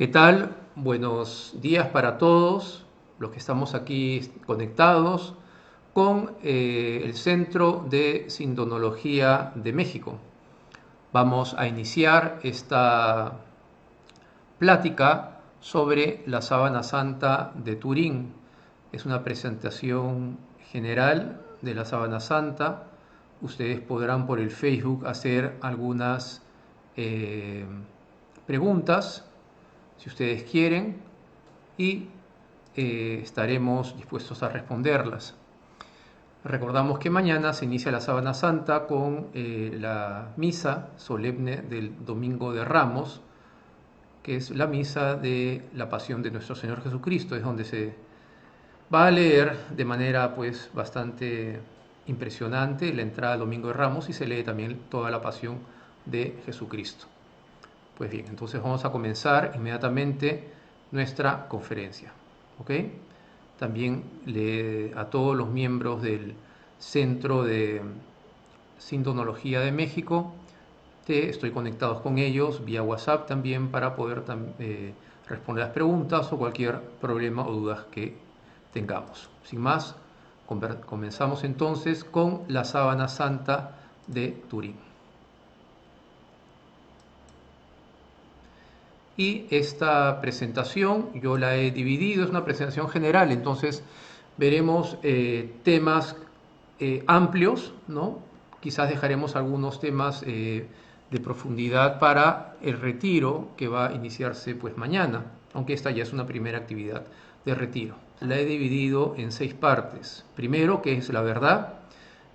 ¿Qué tal? Buenos días para todos los que estamos aquí conectados con el Centro de Sindonología de México. Vamos a iniciar esta plática sobre la Sábana Santa de Turín. Es una presentación general de la Sábana Santa. Ustedes podrán por el Facebook hacer algunas preguntas si ustedes quieren, y estaremos dispuestos a responderlas. Recordamos que mañana se inicia la Sábana Santa con la misa solemne del Domingo de Ramos, que es la misa de la Pasión de nuestro Señor Jesucristo. Es donde se va a leer de manera pues bastante impresionante la entrada del Domingo de Ramos, y se lee también toda la Pasión de Jesucristo. Pues bien, entonces vamos a comenzar inmediatamente nuestra conferencia. ¿Ok? También a todos los miembros del Centro de Sindonología de México, estoy conectados con ellos vía WhatsApp también para poder responder las preguntas o cualquier problema o dudas que tengamos. Sin más, comenzamos entonces con la Sábana Santa de Turín. Y esta presentación yo la he dividido, es una presentación general, entonces veremos temas amplios, ¿no? Quizás dejaremos algunos temas de profundidad para el retiro que va a iniciarse pues mañana, aunque esta ya es una primera actividad de retiro. La he dividido en 6 partes. Primero, que es la verdad,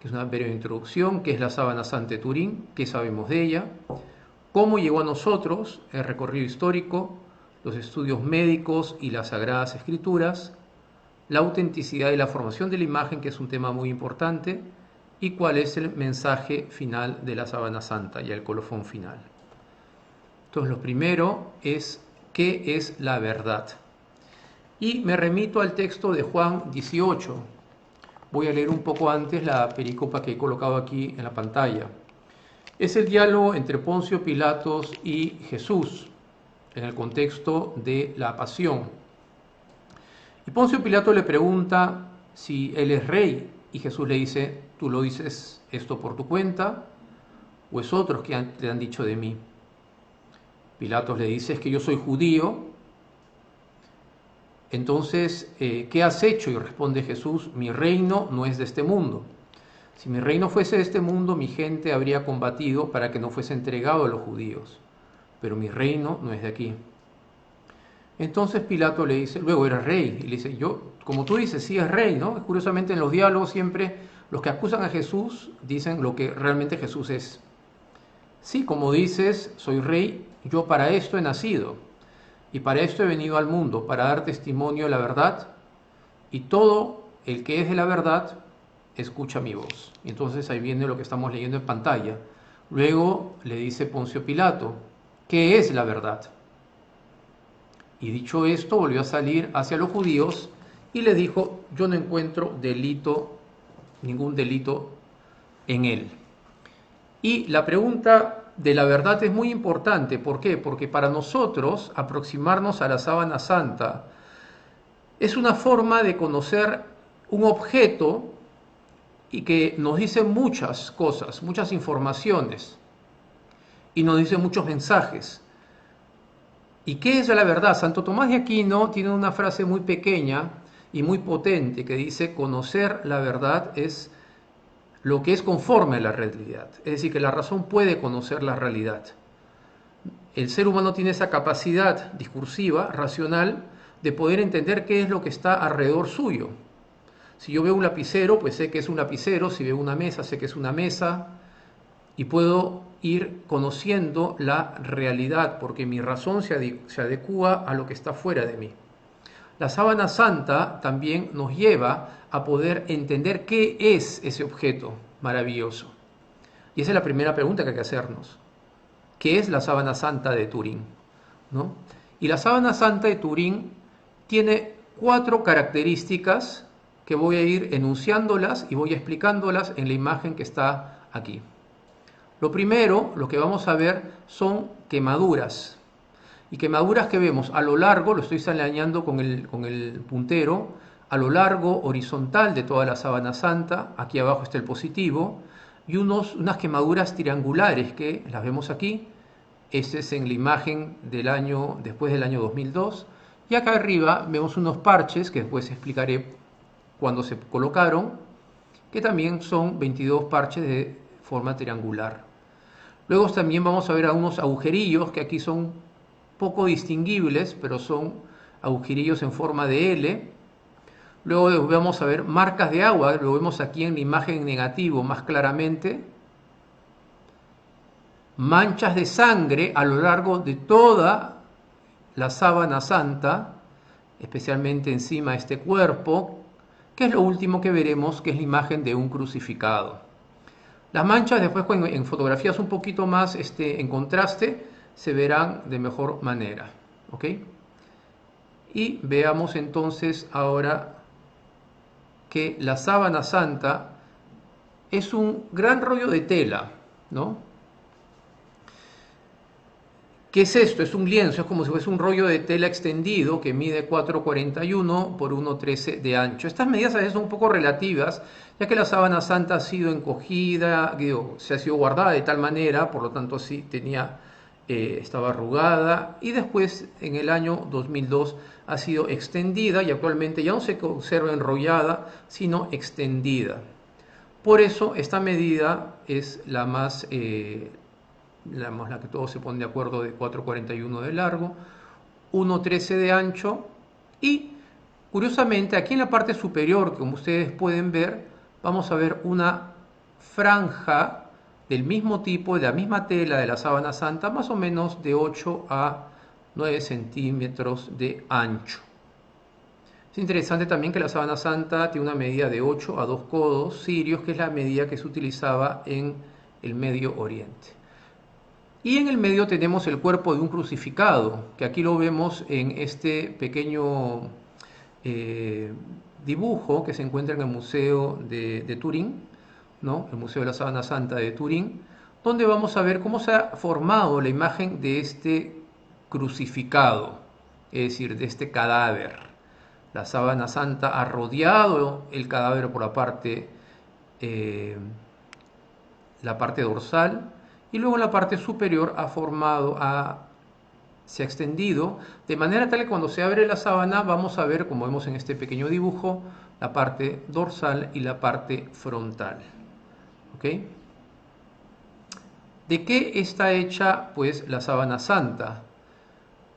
que es una breve introducción, que es la Sábana Santa de Turín, qué sabemos de ella, cómo llegó a nosotros, el recorrido histórico, los estudios médicos y las Sagradas Escrituras, la autenticidad y la formación de la imagen, que es un tema muy importante, y cuál es el mensaje final de la Sábana Santa y el colofón final. Entonces, lo primero es qué es la verdad. Y me remito al texto de Juan 18. Voy a leer un poco antes la pericopa que he colocado aquí en la pantalla. Es el diálogo entre Poncio Pilatos y Jesús en el contexto de la pasión. Y Poncio Pilato le pregunta si él es rey, y Jesús le dice: ¿tú lo dices esto por tu cuenta o es otros que te han dicho de mí? Pilatos le dice: es que yo soy judío. Entonces, ¿qué has hecho? Y responde Jesús: mi reino no es de este mundo. Si mi reino fuese de este mundo, mi gente habría combatido para que no fuese entregado a los judíos. Pero mi reino no es de aquí. Entonces Pilato le dice, luego eres rey. Y le dice, yo, como tú dices, sí es rey, ¿no? Curiosamente en los diálogos siempre los que acusan a Jesús dicen lo que realmente Jesús es. Sí, como dices, soy rey, yo para esto he nacido. Y para esto he venido al mundo, para dar testimonio de la verdad. Y todo el que es de la verdad escucha mi voz. Y entonces ahí viene lo que estamos leyendo en pantalla. Luego le dice Poncio Pilato, ¿qué es la verdad? Y dicho esto, volvió a salir hacia los judíos y les dijo, yo no encuentro ningún delito en él. Y la pregunta de la verdad es muy importante. ¿Por qué? Porque para nosotros aproximarnos a la Sábana Santa es una forma de conocer un objeto y que nos dice muchas cosas, muchas informaciones, y nos dice muchos mensajes. ¿Y qué es la verdad? Santo Tomás de Aquino tiene una frase muy pequeña y muy potente que dice: conocer la verdad es lo que es conforme a la realidad. Es decir, que la razón puede conocer la realidad. El ser humano tiene esa capacidad discursiva, racional, de poder entender qué es lo que está alrededor suyo. Si yo veo un lapicero, pues sé que es un lapicero. Si veo una mesa, sé que es una mesa. Y puedo ir conociendo la realidad, porque mi razón se adecúa a lo que está fuera de mí. La Sábana Santa también nos lleva a poder entender qué es ese objeto maravilloso. Y esa es la primera pregunta que hay que hacernos. ¿Qué es la Sábana Santa de Turín? ¿No? Y la Sábana Santa de Turín tiene 4 características que voy a ir enunciándolas y voy explicándolas en la imagen que está aquí. Lo primero, lo que vamos a ver son quemaduras. Y quemaduras que vemos a lo largo, lo estoy señalando con el puntero, a lo largo horizontal de toda la sábana santa, aquí abajo está el positivo, y unas quemaduras triangulares que las vemos aquí. Este es en la imagen del año, después del año 2002. Y acá arriba vemos unos parches que después explicaré cuándo se colocaron, que también son 22 parches de forma triangular. Luego también vamos a ver unos agujerillos que aquí son poco distinguibles, pero son agujerillos en forma de L. Luego vamos a ver marcas de agua, lo vemos aquí en la imagen negativo más claramente. Manchas de sangre a lo largo de toda la sábana santa, especialmente encima de este cuerpo, que es lo último que veremos, que es la imagen de un crucificado. Las manchas después en fotografías un poquito más en contraste se verán de mejor manera. ¿Ok? Y veamos entonces ahora que la sábana santa es un gran rollo de tela, ¿no? ¿Qué es esto? Es un lienzo, es como si fuese un rollo de tela extendido que mide 4,41 por 1,13 de ancho. Estas medidas a veces son un poco relativas, ya que la sábana santa ha sido encogida, se ha sido guardada de tal manera, por lo tanto sí estaba arrugada, y después en el año 2002 ha sido extendida y actualmente ya no se conserva enrollada, sino extendida. Por eso esta medida es la más... la que todos se ponen de acuerdo, de 4,41 de largo, 1,13 de ancho, y curiosamente aquí en la parte superior, como ustedes pueden ver, vamos a ver una franja del mismo tipo, de la misma tela de la sábana santa, más o menos de 8 a 9 centímetros de ancho. Es interesante también que la sábana santa tiene una medida de 8 a 2 codos sirios, que es la medida que se utilizaba en el Medio Oriente. Y en el medio tenemos el cuerpo de un crucificado, que aquí lo vemos en este pequeño dibujo que se encuentra en el Museo de Turín, ¿no? El Museo de la Sábana Santa de Turín, donde vamos a ver cómo se ha formado la imagen de este crucificado, es decir, de este cadáver. La sábana santa ha rodeado el cadáver por la parte dorsal, y luego en la parte superior se ha extendido, de manera tal que cuando se abre la sábana vamos a ver, como vemos en este pequeño dibujo, la parte dorsal y la parte frontal. ¿Ok? ¿De qué está hecha pues la sábana santa?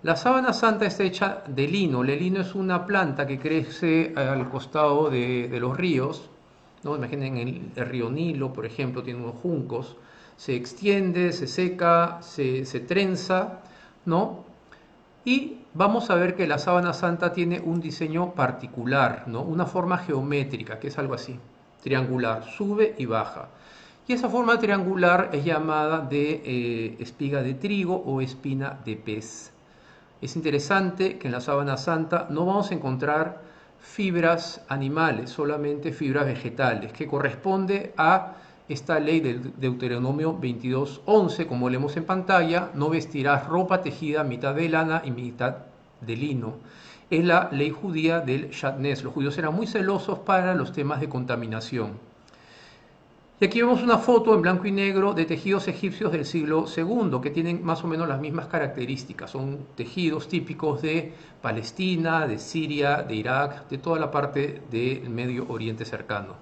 La sábana santa está hecha de lino. El lino es una planta que crece al costado de los ríos, ¿no? Imaginen el río Nilo, por ejemplo, tiene unos juncos. Se extiende, se seca, se trenza, ¿no? Y vamos a ver que la sábana santa tiene un diseño particular, ¿no? Una forma geométrica, que es algo así, triangular, sube y baja. Y esa forma triangular es llamada de espiga de trigo o espina de pez. Es interesante que en la sábana santa no vamos a encontrar fibras animales, solamente fibras vegetales, que corresponde a esta ley del Deuteronomio 22:11, como leemos en pantalla: no vestirás ropa tejida mitad de lana y mitad de lino. Es la ley judía del Shatnez. Los judíos eran muy celosos para los temas de contaminación. Y aquí vemos una foto en blanco y negro de tejidos egipcios del siglo II, que tienen más o menos las mismas características. Son tejidos típicos de Palestina, de Siria, de Irak, de toda la parte del Medio Oriente cercano.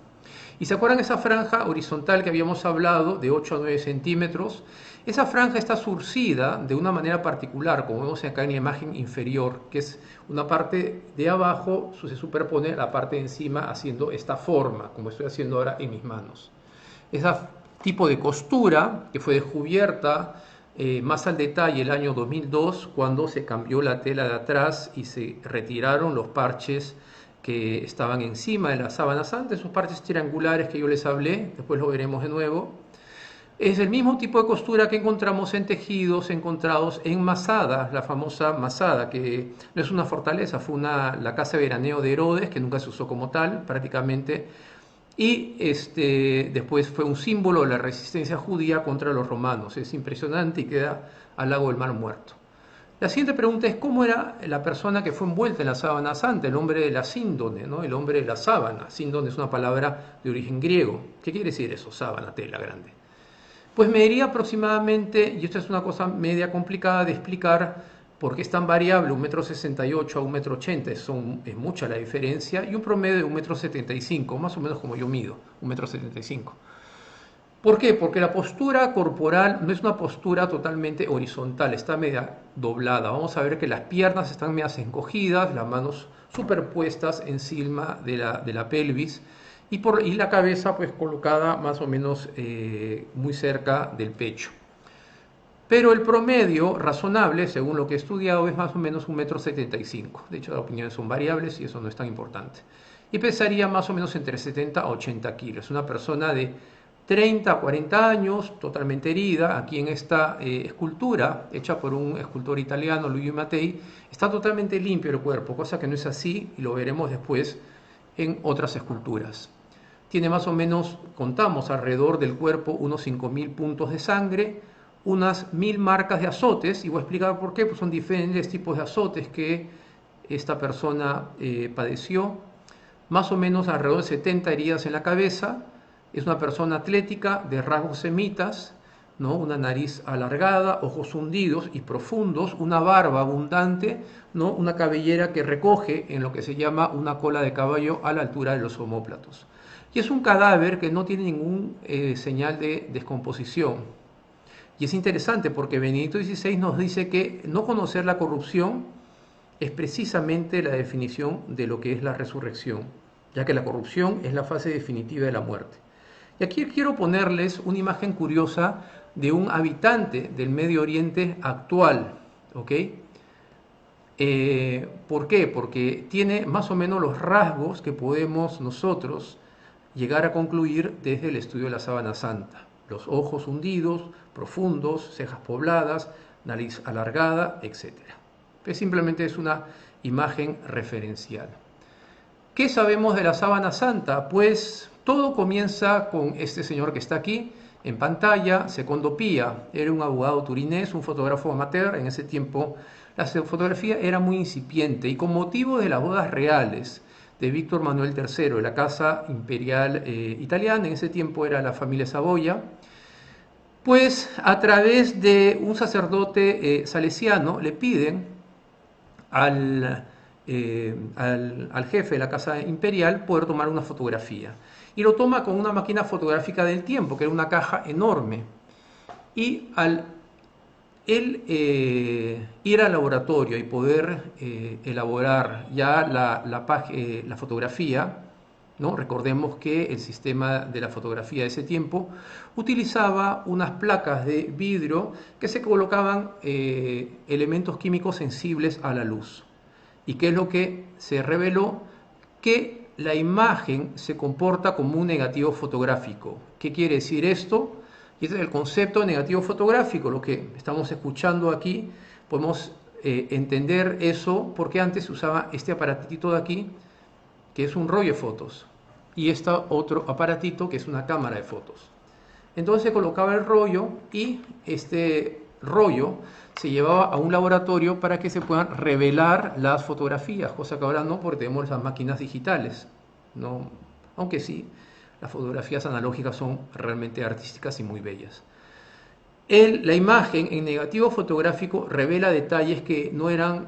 ¿Y se acuerdan esa franja horizontal que habíamos hablado, de 8 a 9 centímetros? Esa franja está surcida de una manera particular, como vemos acá en la imagen inferior, que es una parte de abajo, se superpone a la parte de encima haciendo esta forma, como estoy haciendo ahora en mis manos. Ese tipo de costura que fue descubierta más al detalle el año 2002, cuando se cambió la tela de atrás y se retiraron los parches que estaban encima de la sábana santa, esos parches triangulares que yo les hablé, después lo veremos de nuevo. Es el mismo tipo de costura que encontramos en tejidos encontrados en Masada, la famosa Masada, que no es una fortaleza, fue la casa de veraneo de Herodes, que nunca se usó como tal prácticamente, y después fue un símbolo de la resistencia judía contra los romanos. Es impresionante y queda al lado del Mar Muerto. La siguiente pregunta es cómo era la persona que fue envuelta en la sábana santa, el hombre de la síndone, ¿no? El hombre de la sábana. Síndone es una palabra de origen griego. ¿Qué quiere decir eso? Sábana, tela grande. Pues mediría aproximadamente, y esto es una cosa media complicada de explicar, porque es tan variable, 1,68 m a 1,80 m, es mucha la diferencia, y un promedio de 1,75 m, más o menos como yo mido, 1,75 m. ¿Por qué? Porque la postura corporal no es una postura totalmente horizontal, está media doblada. Vamos a ver que las piernas están medias encogidas, las manos superpuestas encima de la pelvis y la cabeza pues colocada más o menos muy cerca del pecho. Pero el promedio razonable, según lo que he estudiado, es más o menos 1,75 m. De hecho, las opiniones son variables y eso no es tan importante. Y pesaría más o menos entre 70 a 80 kilos. Una persona de 30 a 40 años, totalmente herida. Aquí en esta escultura, hecha por un escultor italiano, Luigi Mattei, está totalmente limpio el cuerpo, cosa que no es así y lo veremos después en otras esculturas. Tiene más o menos, contamos alrededor del cuerpo, unos 5.000 puntos de sangre, unas 1.000 marcas de azotes, y voy a explicar por qué, pues son diferentes tipos de azotes que esta persona padeció, más o menos alrededor de 70 heridas en la cabeza. Es una persona atlética, de rasgos semitas, ¿no? Una nariz alargada, ojos hundidos y profundos, una barba abundante, ¿no? Una cabellera que recoge en lo que se llama una cola de caballo a la altura de los omóplatos. Y es un cadáver que no tiene ningún señal de descomposición. Y es interesante porque Benedicto XVI nos dice que no conocer la corrupción es precisamente la definición de lo que es la resurrección, ya que la corrupción es la fase definitiva de la muerte. Y aquí quiero ponerles una imagen curiosa de un habitante del Medio Oriente actual, ¿ok? ¿Por qué? Porque tiene más o menos los rasgos que podemos nosotros llegar a concluir desde el estudio de la sábana santa. Los ojos hundidos, profundos, cejas pobladas, nariz alargada, etc. Pues simplemente es una imagen referencial. ¿Qué sabemos de la sábana santa? Pues todo comienza con este señor que está aquí en pantalla, Secondo Pia. Era un abogado turinés, un fotógrafo amateur. En ese tiempo la fotografía era muy incipiente y con motivo de las bodas reales de Víctor Manuel III, de la Casa Imperial italiana, en ese tiempo era la familia Saboya, pues a través de un sacerdote salesiano le piden al jefe de la Casa Imperial poder tomar una fotografía. Y lo toma con una máquina fotográfica del tiempo, que era una caja enorme. Y al él ir al laboratorio y poder elaborar ya la fotografía, ¿no? Recordemos que el sistema de la fotografía de ese tiempo utilizaba unas placas de vidrio que se colocaban elementos químicos sensibles a la luz. ¿Y qué es lo que se reveló? Que la imagen se comporta como un negativo fotográfico. ¿Qué quiere decir esto? Y este es el concepto de negativo fotográfico, lo que estamos escuchando aquí. Podemos entender eso porque antes se usaba este aparatito de aquí, que es un rollo de fotos, y este otro aparatito que es una cámara de fotos. Entonces se colocaba el rollo y este rollo se llevaba a un laboratorio para que se puedan revelar las fotografías, cosa que ahora no, porque tenemos las máquinas digitales, ¿no? Aunque sí, las fotografías analógicas son realmente artísticas y muy bellas. La imagen en negativo fotográfico revela detalles que no eran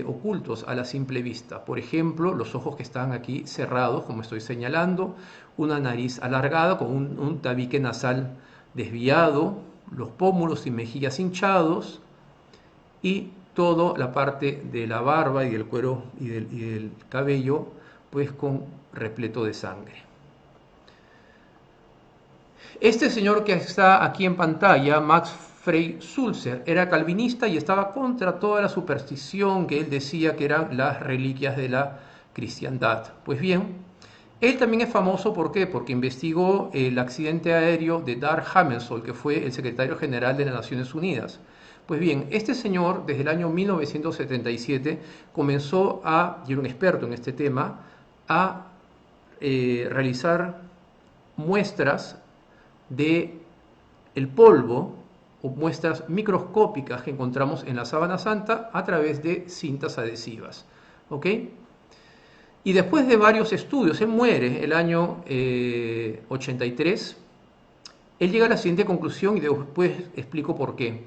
ocultos a la simple vista. Por ejemplo, los ojos que están aquí cerrados, como estoy señalando, una nariz alargada con un tabique nasal desviado, los pómulos y mejillas hinchados y toda la parte de la barba y del cuero y del cabello pues con repleto de sangre. Este señor que está aquí en pantalla, Max Frei Sulzer, era calvinista y estaba contra toda la superstición que él decía que eran las reliquias de la cristiandad. Pues bien, él también es famoso, ¿por qué? Porque investigó el accidente aéreo de Dag Hammarskjöld, que fue el secretario general de las Naciones Unidas. Pues bien, este señor desde el año 1977 comenzó y era un experto en este tema, a realizar muestras de el polvo o muestras microscópicas que encontramos en la sábana santa a través de cintas adhesivas. ¿Ok? Y después de varios estudios, él muere el año 83, él llega a la siguiente conclusión y después explico por qué.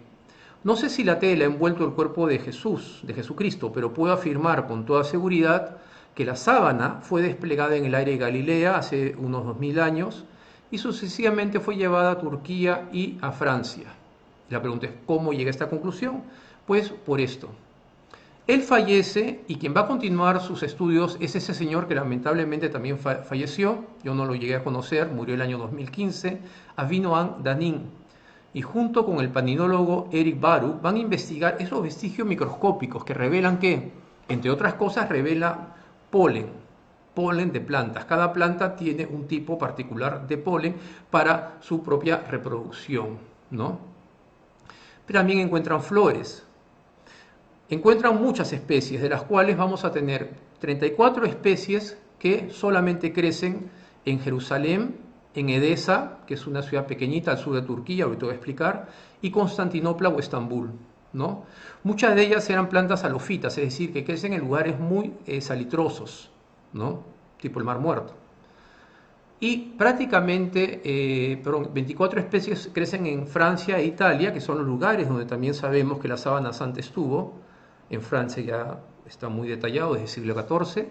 No sé si la tela ha envuelto el cuerpo de Jesús, de Jesucristo, pero puedo afirmar con toda seguridad que la sábana fue desplegada en el aire de Galilea hace unos 2000 años y sucesivamente fue llevada a Turquía y a Francia. La pregunta es, ¿cómo llega a esta conclusión? Pues por esto. Él fallece y quien va a continuar sus estudios es ese señor que lamentablemente también falleció, yo no lo llegué a conocer, murió el año 2015, Avinoam Danin. Y junto con el paninólogo Eric Baru van a investigar esos vestigios microscópicos que revelan que, entre otras cosas, revela polen de plantas. Cada planta tiene un tipo particular de polen para su propia reproducción, ¿no? Pero también encuentran flores. Encuentran muchas especies, de las cuales vamos a tener 34 especies que solamente crecen en Jerusalén, en Edesa, que es una ciudad pequeñita al sur de Turquía, ahorita voy a explicar, y Constantinopla o Estambul, ¿no? Muchas de ellas eran plantas halófitas, es decir, que crecen en lugares muy salitrosos, ¿no? Tipo el Mar Muerto. Y prácticamente 24 especies crecen en Francia e Italia, que son los lugares donde también sabemos que la sábana santa estuvo. En Francia ya está muy detallado, desde el siglo XIV.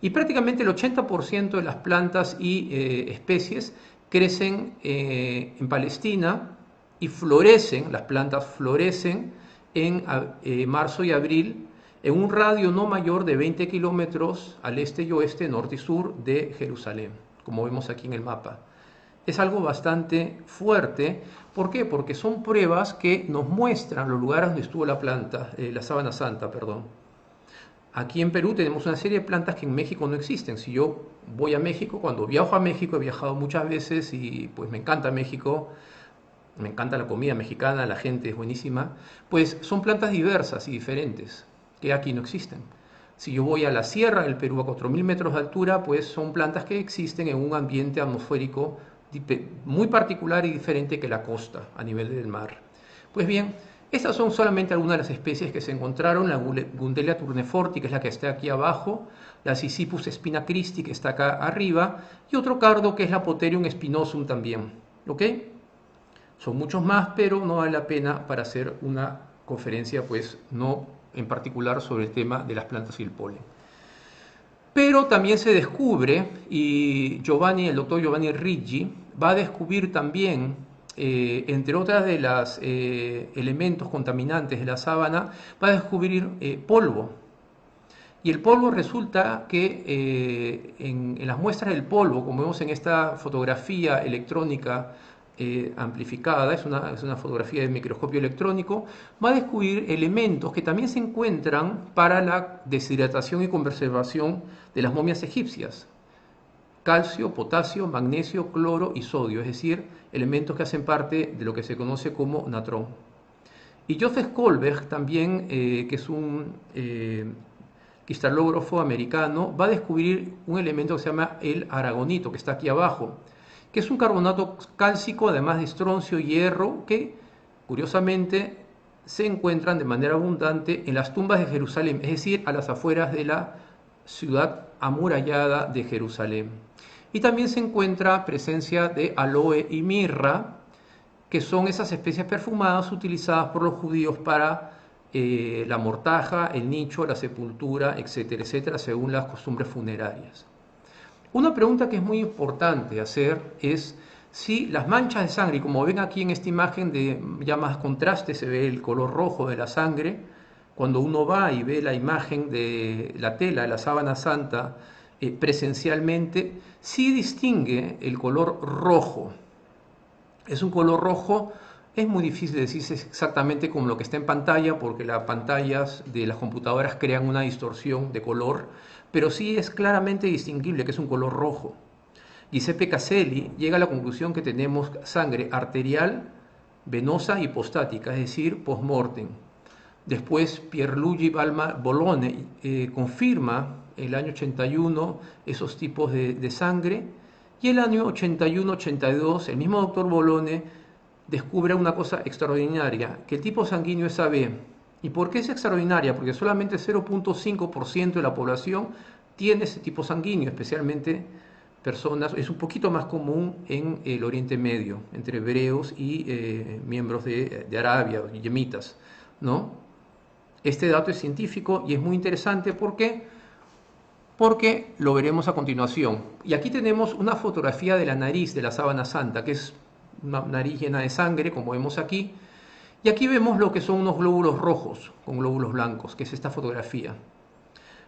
Y prácticamente el 80% de las plantas y especies crecen en Palestina y florecen, las plantas florecen en marzo y abril en un radio no mayor de 20 kilómetros al este y oeste, norte y sur de Jerusalén, como vemos aquí en el mapa. Es algo bastante fuerte. ¿Por qué? Porque son pruebas que nos muestran los lugares donde estuvo la planta, la sábana santa, perdón. Aquí en Perú tenemos una serie de plantas que en México no existen. Si yo voy a México, cuando viajo a México, he viajado muchas veces y pues me encanta México, me encanta la comida mexicana, la gente es buenísima, pues son plantas diversas y diferentes que aquí no existen. Si yo voy a la sierra del Perú a 4000 metros de altura, pues son plantas que existen en un ambiente atmosférico muy particular y diferente que la costa a nivel del mar. Pues bien, estas son solamente algunas de las especies que se encontraron, la Gundelia tourneforti, que es la que está aquí abajo, la Sisyphus spina christi, que está acá arriba, y otro cardo que es la Potherium spinosum también. ¿Ok? Son muchos más, pero no vale la pena para hacer una conferencia, pues no en particular sobre el tema de las plantas y el polen. Pero también se descubre, y el doctor Giovanni Ricci va a descubrir también, entre otras de los elementos contaminantes de la sábana, va a descubrir polvo. Y el polvo resulta que en las muestras del polvo, como vemos en esta fotografía electrónica amplificada, es una fotografía de microscopio electrónico, va a descubrir elementos que también se encuentran para la deshidratación y conservación de las momias egipcias: calcio, potasio, magnesio, cloro y sodio, es decir, elementos que hacen parte de lo que se conoce como natrón. Y Joseph Kohlberg también, que es un cristalógrafo americano, va a descubrir un elemento que se llama el aragonito, que está aquí abajo, que es un carbonato cálcico, además de estroncio y hierro, que curiosamente se encuentran de manera abundante en las tumbas de Jerusalén, es decir, a las afueras de la ciudad amurallada de Jerusalén. Y también se encuentra presencia de aloe y mirra, que son esas especies perfumadas utilizadas por los judíos para la mortaja, el nicho, la sepultura, etcétera, etcétera, según las costumbres funerarias. Una pregunta que es muy importante hacer es si las manchas de sangre, y como ven aquí en esta imagen de ya más contraste, se ve el color rojo de la sangre, cuando uno va y ve la imagen de la tela, de la sábana santa, presencialmente, sí distingue el color rojo. Es un color rojo, es muy difícil decir exactamente como lo que está en pantalla, porque las pantallas de las computadoras crean una distorsión de color, pero sí es claramente distinguible que es un color rojo. Giuseppe Caselli llega a la conclusión que tenemos sangre arterial, venosa y hipostática, es decir, post-mortem. Después Pierluigi Bologna confirma el año 81 esos tipos de sangre, y el año 81-82 el mismo doctor Bologna descubre una cosa extraordinaria, que el tipo sanguíneo es AB. ¿Y por qué es extraordinaria? Porque solamente 0.5% de la población tiene ese tipo sanguíneo, especialmente personas, es un poquito más común en el Oriente Medio, entre hebreos y miembros de Arabia, yemitas, ¿no? Este dato es científico y es muy interesante porque lo veremos a continuación. Y aquí tenemos una fotografía de la nariz de la sábana santa, que es una nariz llena de sangre, como vemos aquí. Y aquí vemos lo que son unos glóbulos rojos con glóbulos blancos, que es esta fotografía.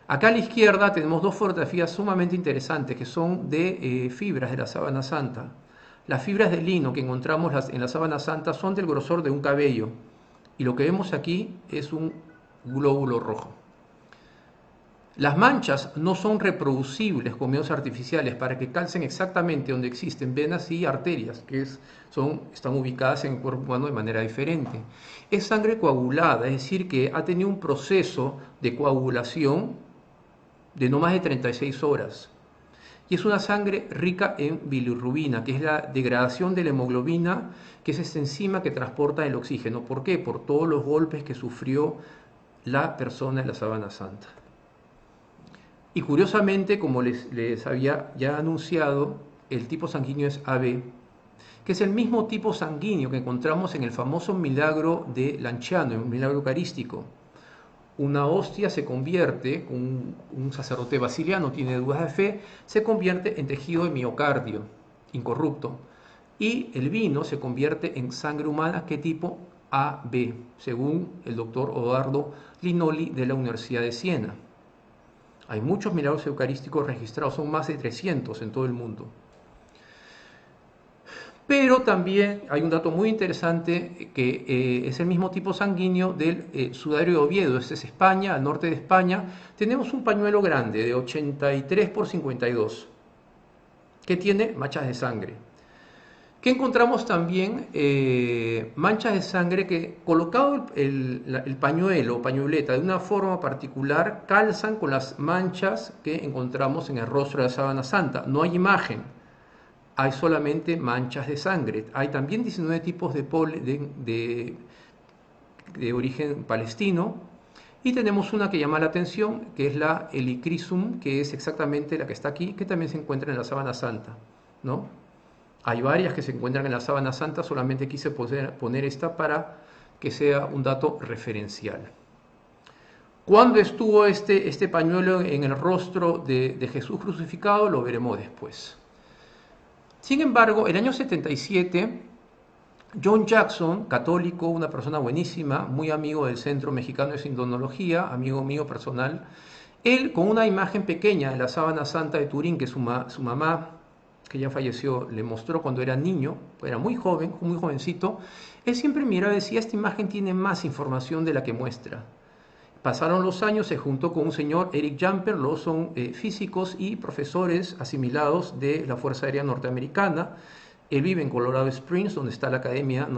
Acá a la izquierda tenemos dos fotografías sumamente interesantes que son de fibras de la sábana santa. Las fibras de lino que encontramos en la sábana santa son del grosor de un cabello. Y lo que vemos aquí es un glóbulo rojo. Las manchas no son reproducibles con medios artificiales para que calcen exactamente donde existen venas y arterias, que están ubicadas en el cuerpo humano de manera diferente. Es sangre coagulada, es decir, que ha tenido un proceso de coagulación de no más de 36 horas. Y es una sangre rica en bilirrubina, que es la degradación de la hemoglobina, que es esta enzima que transporta el oxígeno. ¿Por qué? Por todos los golpes que sufrió la persona en la sábana santa. Y curiosamente, como les había ya anunciado, el tipo sanguíneo es AB, que es el mismo tipo sanguíneo que encontramos en el famoso milagro de Lanciano, un milagro eucarístico. Una hostia se convierte, un sacerdote basiliano tiene dudas de fe, se convierte en tejido de miocardio, incorrupto. Y el vino se convierte en sangre humana, ¿qué tipo? AB, según el doctor Odardo Linoli de la Universidad de Siena. Hay muchos milagros eucarísticos registrados, son más de 300 en todo el mundo. Pero también hay un dato muy interesante que es el mismo tipo sanguíneo del sudario de Oviedo. Este es España, al norte de España. Tenemos un pañuelo grande de 83 por 52 que tiene manchas de sangre. Que encontramos también manchas de sangre que, colocado el pañuelo o pañoleta de una forma particular, calzan con las manchas que encontramos en el rostro de la sábana santa. No hay imagen, hay solamente manchas de sangre. Hay también 19 tipos de origen palestino. Y tenemos una que llama la atención, que es la Helichrysum, que es exactamente la que está aquí, que también se encuentra en la sábana santa, ¿no? Hay varias que se encuentran en la sábana santa, solamente quise poner esta para que sea un dato referencial. ¿Cuándo estuvo este pañuelo en el rostro de Jesús crucificado? Lo veremos después. Sin embargo, el año 77, John Jackson, católico, una persona buenísima, muy amigo del Centro Mexicano de Sindonología, amigo mío personal, él con una imagen pequeña de la sábana santa de Turín que su mamá, que ya falleció, le mostró cuando era niño, era muy joven, muy jovencito, él siempre miraba y decía, esta imagen tiene más información de la que muestra. Pasaron los años, se juntó con un señor, Eric Jumper, los son físicos y profesores asimilados de la Fuerza Aérea Norteamericana. Él vive en Colorado Springs, donde está la Academia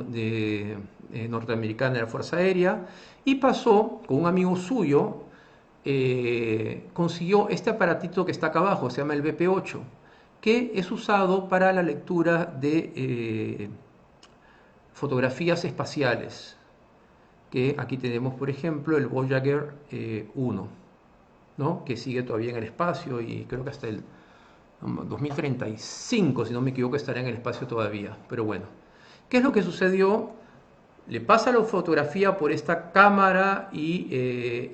Norteamericana de la Fuerza Aérea, y pasó con un amigo suyo, consiguió este aparatito que está acá abajo, se llama el BP-8, que es usado para la lectura de fotografías espaciales, que aquí tenemos por ejemplo el Voyager 1, ¿no? Que sigue todavía en el espacio y creo que hasta el 2035, si no me equivoco, estará en el espacio todavía. Pero bueno, ¿qué es lo que sucedió? Le pasa la fotografía por esta cámara y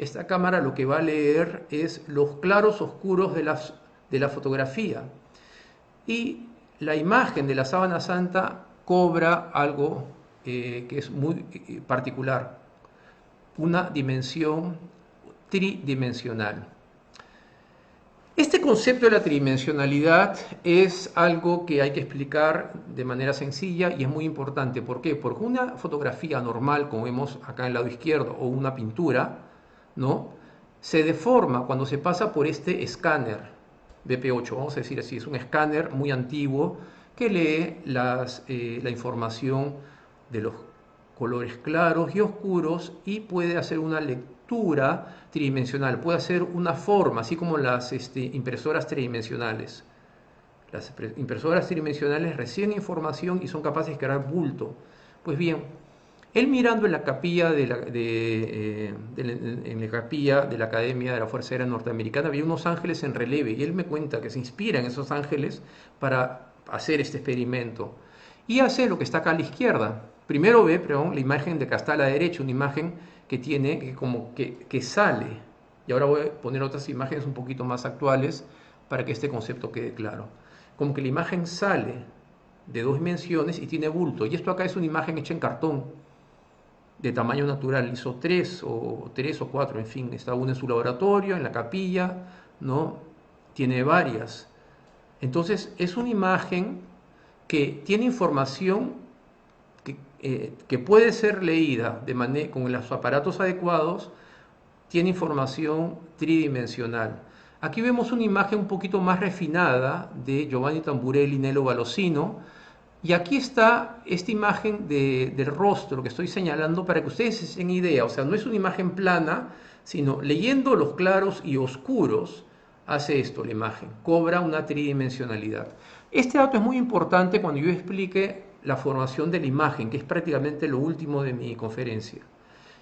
esta cámara lo que va a leer es los claros oscuros de la fotografía. Y la imagen de la sábana santa cobra algo que es muy particular, una dimensión tridimensional. Este concepto de la tridimensionalidad es algo que hay que explicar de manera sencilla y es muy importante. ¿Por qué? Porque una fotografía normal, como vemos acá en el lado izquierdo, o una pintura, ¿no?, se deforma cuando se pasa por este escáner BP8, vamos a decir así, es un escáner muy antiguo que lee la información de los colores claros y oscuros y puede hacer una lectura tridimensional, puede hacer una forma, así como las impresoras tridimensionales. Las impresoras tridimensionales reciben información y son capaces de crear bulto. Pues bien, él mirando en la capilla en la capilla de la Academia de la Fuerza Aérea Norteamericana había unos ángeles en relieve y él me cuenta que se inspira en esos ángeles para hacer este experimento. Y hace lo que está acá a la izquierda. Primero ve, perdón, la imagen de acá está a la derecha, una imagen que tiene que sale. Y ahora voy a poner otras imágenes un poquito más actuales para que este concepto quede claro. Como que la imagen sale de 2 dimensiones y tiene bulto. Y esto acá es una imagen hecha en cartón de tamaño natural. Hizo 3 o 4, en fin. Está una en su laboratorio, en la capilla, ¿no? Tiene varias. Entonces es una imagen que tiene información que puede ser leída con los aparatos adecuados, tiene información tridimensional. Aquí vemos una imagen un poquito más refinada de Giovanni Tamburelli y Nello Valosino, y aquí está esta imagen del rostro que estoy señalando para que ustedes se den idea. O sea, no es una imagen plana, sino leyendo los claros y oscuros, hace esto la imagen, cobra una tridimensionalidad. Este dato es muy importante cuando yo explique la formación de la imagen, que es prácticamente lo último de mi conferencia.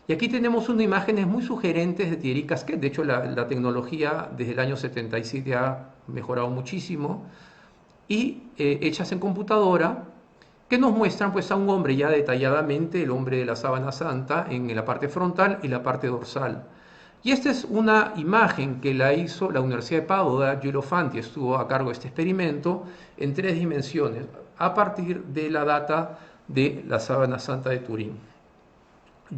Y aquí tenemos unas imágenes muy sugerentes de Thierry Casquet. De hecho, la tecnología desde el año 77 ha mejorado muchísimo. Y hechas en computadora, que nos muestran pues, a un hombre ya detalladamente, el hombre de la sábana santa, en la parte frontal y la parte dorsal. Y esta es una imagen que la hizo la Universidad de Padua. Giulio Fanti estuvo a cargo de este experimento en 3 dimensiones, a partir de la data de la sábana santa de Turín.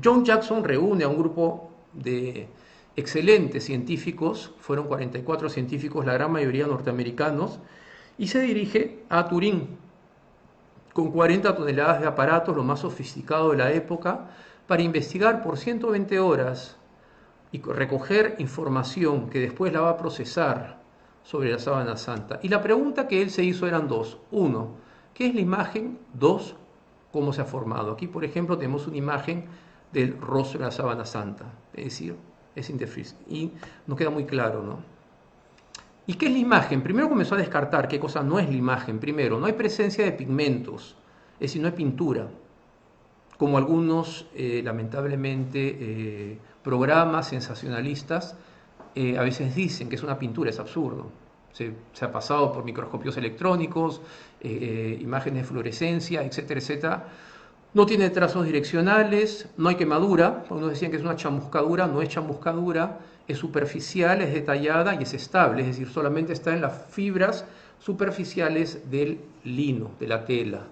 John Jackson reúne a un grupo de excelentes científicos, fueron 44 científicos, la gran mayoría norteamericanos, y se dirige a Turín con 40 toneladas de aparatos, lo más sofisticado de la época, para investigar por 120 horas y recoger información que después la va a procesar sobre la sábana santa. Y la pregunta que él se hizo eran 2. 1, ¿qué es la imagen? 2, ¿cómo se ha formado? Aquí, por ejemplo, tenemos una imagen del rostro de la sábana santa, es decir, es interfaz. Y nos queda muy claro, ¿no? ¿Y qué es la imagen? Primero comenzó a descartar qué cosa no es la imagen. Primero, no hay presencia de pigmentos, es decir, no hay pintura, como algunos, lamentablemente, programas sensacionalistas a veces dicen que es una pintura. Es absurdo. Se ha pasado por microscopios electrónicos, imágenes de fluorescencia, etcétera, etcétera. No tiene trazos direccionales, no hay quemadura. Algunos decían que es una chamuscadura, no es chamuscadura, es superficial, es detallada y es estable, es decir, solamente está en las fibras superficiales del lino, de la tela.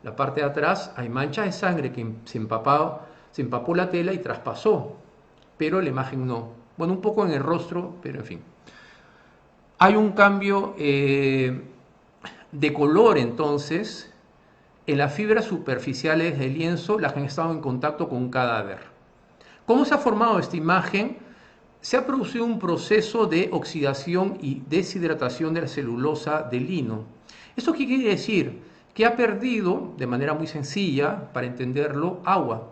La parte de atrás hay manchas de sangre que se empapó la tela y traspasó, pero la imagen no. Bueno, un poco en el rostro, pero en fin. Hay un cambio de color entonces en las fibras superficiales del lienzo, las que han estado en contacto con un cadáver. ¿Cómo se ha formado esta imagen? Se ha producido un proceso de oxidación y deshidratación de la celulosa del lino. ¿Esto qué quiere decir? Que ha perdido, de manera muy sencilla, para entenderlo, agua.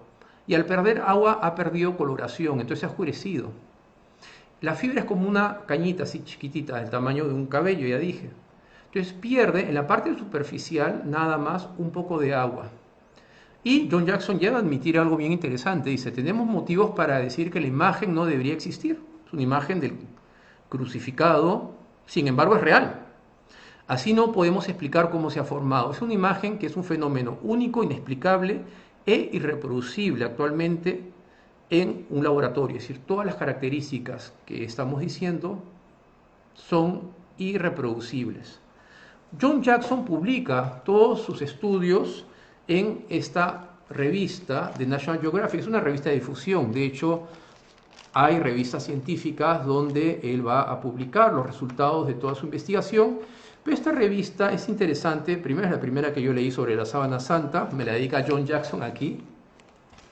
Y al perder agua ha perdido coloración, entonces se ha oscurecido. La fibra es como una cañita así chiquitita, del tamaño de un cabello, ya dije. Entonces pierde en la parte superficial nada más un poco de agua. Y John Jackson llega a admitir algo bien interesante. Dice, tenemos motivos para decir que la imagen no debería existir. Es una imagen del crucificado, sin embargo es real. Así no podemos explicar cómo se ha formado. Es una imagen que es un fenómeno único, inexplicable e irreproducible actualmente en un laboratorio. Es decir, todas las características que estamos diciendo son irreproducibles. John Jackson publica todos sus estudios en esta revista de National Geographic. Es una revista de difusión. De hecho, hay revistas científicas donde él va a publicar los resultados de toda su investigación. Pero esta revista es interesante. Primero, es la primera que yo leí sobre la sábana santa. Me la dedica John Jackson aquí,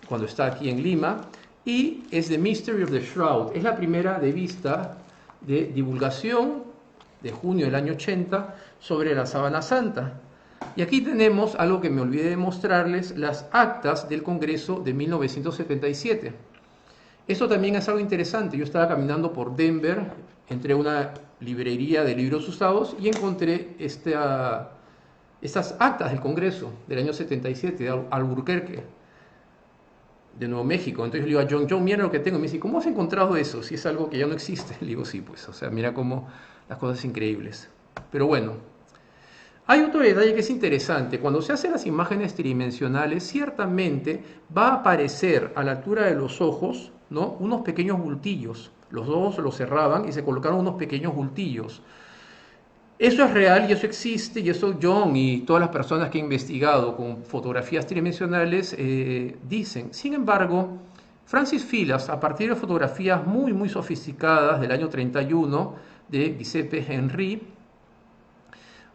cuando está aquí en Lima. Y es The Mystery of the Shroud. Es la primera revista de divulgación de junio del año 80 sobre la sábana santa. Y aquí tenemos algo que me olvidé de mostrarles, las actas del Congreso de 1977. Esto también es algo interesante. Yo estaba caminando por Denver, entré a una librería de libros usados y encontré esta Estas actas del Congreso del año 77 de Albuquerque, de Nuevo México. Entonces le digo a John, mira lo que tengo. Y me dice, ¿cómo has encontrado eso? Si es algo que ya no existe. Le digo, sí, pues, o sea, mira cómo las cosas increíbles. Pero bueno, hay otro detalle que es interesante. Cuando se hacen las imágenes tridimensionales, ciertamente va a aparecer a la altura de los ojos, ¿no?, unos pequeños bultillos. Los dos los cerraban y se colocaron unos pequeños bultillos. Eso es real y eso existe, y eso John y todas las personas que han investigado con fotografías tridimensionales dicen. Sin embargo, Francis Filas, a partir de fotografías muy, muy sofisticadas del año 31 de Giuseppe Henry,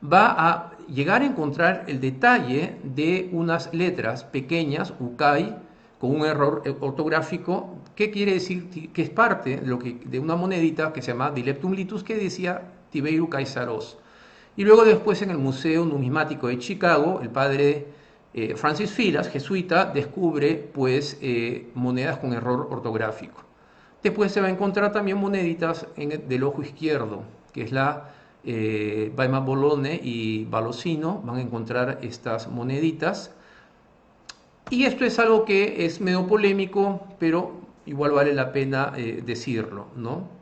va a llegar a encontrar el detalle de unas letras pequeñas, ukai, con un error ortográfico, que quiere decir que es parte de una monedita que se llama Dileptum Litus, que decía Tiberiu Caesaros. Y luego después en el Museo Numismático de Chicago, el padre Francis Filas, jesuita, descubre pues monedas con error ortográfico. Después se va a encontrar también moneditas del ojo izquierdo, que es la Weimar Bologna y Balosino, van a encontrar estas moneditas. Y esto es algo que es medio polémico, pero igual vale la pena decirlo, ¿no?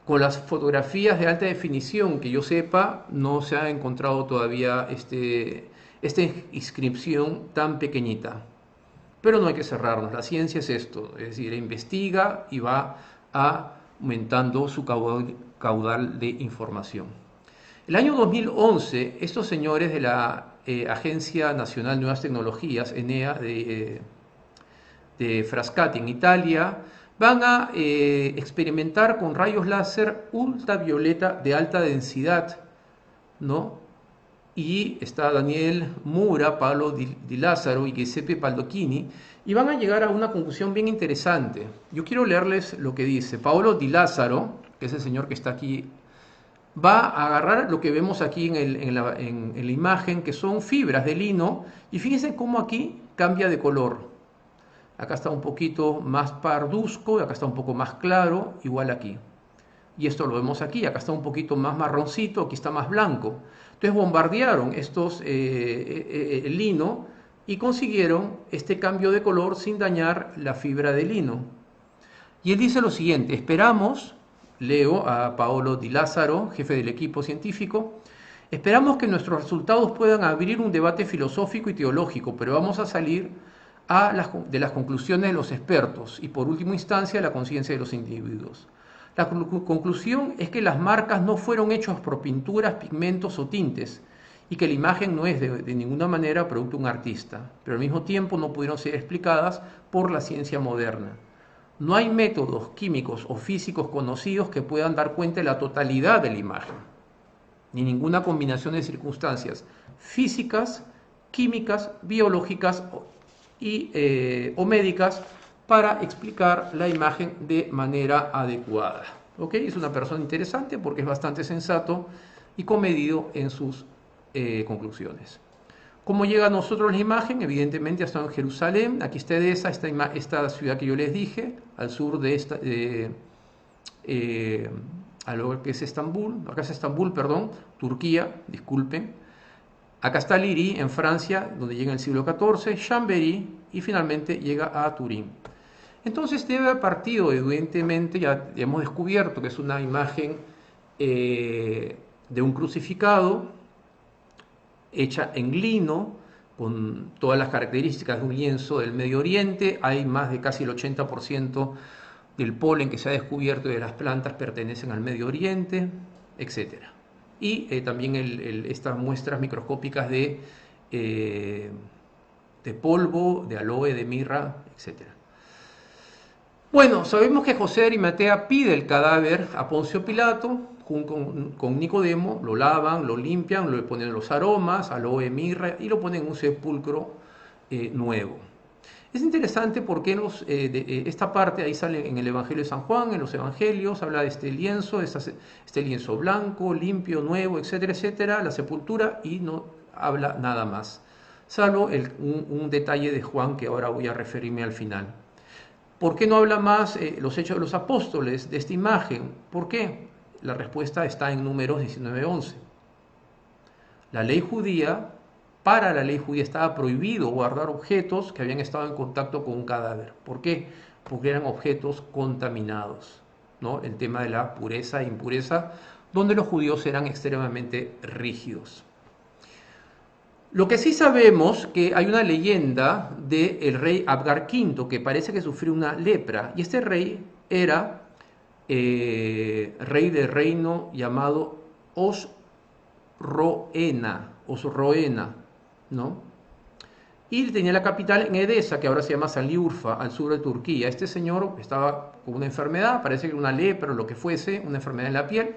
Con las fotografías de alta definición que yo sepa, no se ha encontrado todavía esta inscripción tan pequeñita. Pero no hay que cerrarnos, la ciencia es esto, es decir, investiga y va aumentando su caudal de información. El año 2011, estos señores de la Agencia Nacional de Nuevas Tecnologías, ENEA, de Frascati en Italia, van a experimentar con rayos láser ultravioleta de alta densidad, ¿no? Y está Daniel Mura, Paolo Di Lázaro y Giuseppe Baldacchini, y van a llegar a una conclusión bien interesante. Yo quiero leerles lo que dice. Paolo Di Lázaro, que es el señor que está aquí, va a agarrar lo que vemos aquí en la imagen, que son fibras de lino, y fíjense cómo aquí cambia de color. Acá está un poquito más parduzco, acá está un poco más claro, igual aquí. Y esto lo vemos aquí, acá está un poquito más marroncito, aquí está más blanco. Entonces bombardearon estos el lino y consiguieron este cambio de color sin dañar la fibra de lino. Y él dice lo siguiente: esperamos, leo a Paolo Di Lázaro, jefe del equipo científico, esperamos que nuestros resultados puedan abrir un debate filosófico y teológico, pero vamos a salir de las conclusiones de los expertos y por última instancia la conciencia de los individuos. La conclusión es que las marcas no fueron hechas por pinturas, pigmentos o tintes y que la imagen no es de ninguna manera producto de un artista, pero al mismo tiempo no pudieron ser explicadas por la ciencia moderna. No hay métodos químicos o físicos conocidos que puedan dar cuenta de la totalidad de la imagen, ni ninguna combinación de circunstancias físicas, químicas, biológicas o médicas para explicar la imagen de manera adecuada. ¿Ok? Es una persona interesante porque es bastante sensato y comedido en sus conclusiones. ¿Cómo llega a nosotros la imagen? Evidentemente está en Jerusalén. Aquí está Edesa, esta ciudad que yo les dije, al sur de a lo que es Estambul, acá es Estambul, perdón, Turquía, disculpen. Acá está Liri, en Francia, donde llega en el siglo XIV, Chambéry y finalmente llega a Turín. Entonces debe haber partido, evidentemente, ya hemos descubierto que es una imagen de un crucificado hecha en lino, con todas las características de un lienzo del Medio Oriente. Hay más de casi el 80% del polen que se ha descubierto de las plantas pertenecen al Medio Oriente, etc. Y también estas muestras microscópicas de polvo, de aloe, de mirra, etc. Bueno, sabemos que José de Arimatea pide el cadáver a Poncio Pilato junto con Nicodemo, lo lavan, lo limpian, le ponen los aromas, aloe, mirra, y lo ponen en un sepulcro nuevo. Es interesante porque esta parte ahí sale en el Evangelio de San Juan, en los Evangelios, habla de este lienzo blanco, limpio, nuevo, etcétera, etcétera, la sepultura, y no habla nada más, salvo un detalle de Juan que ahora voy a referirme al final. ¿Por qué no habla más los Hechos de los Apóstoles de esta imagen? ¿Por qué? La respuesta está en Números 19:11. La ley judía, para la ley judía estaba prohibido guardar objetos que habían estado en contacto con un cadáver. ¿Por qué? Porque eran objetos contaminados, ¿no? El tema de la pureza e impureza, donde los judíos eran extremadamente rígidos. Lo que sí sabemos que hay una leyenda del rey Abgar V que parece que sufrió una lepra, y este rey era rey del reino llamado Osroena, ¿no? Y tenía la capital en Edesa, que ahora se llama Sanliurfa, al sur de Turquía. Este señor estaba con una enfermedad, parece que una lepra o lo que fuese, una enfermedad en la piel.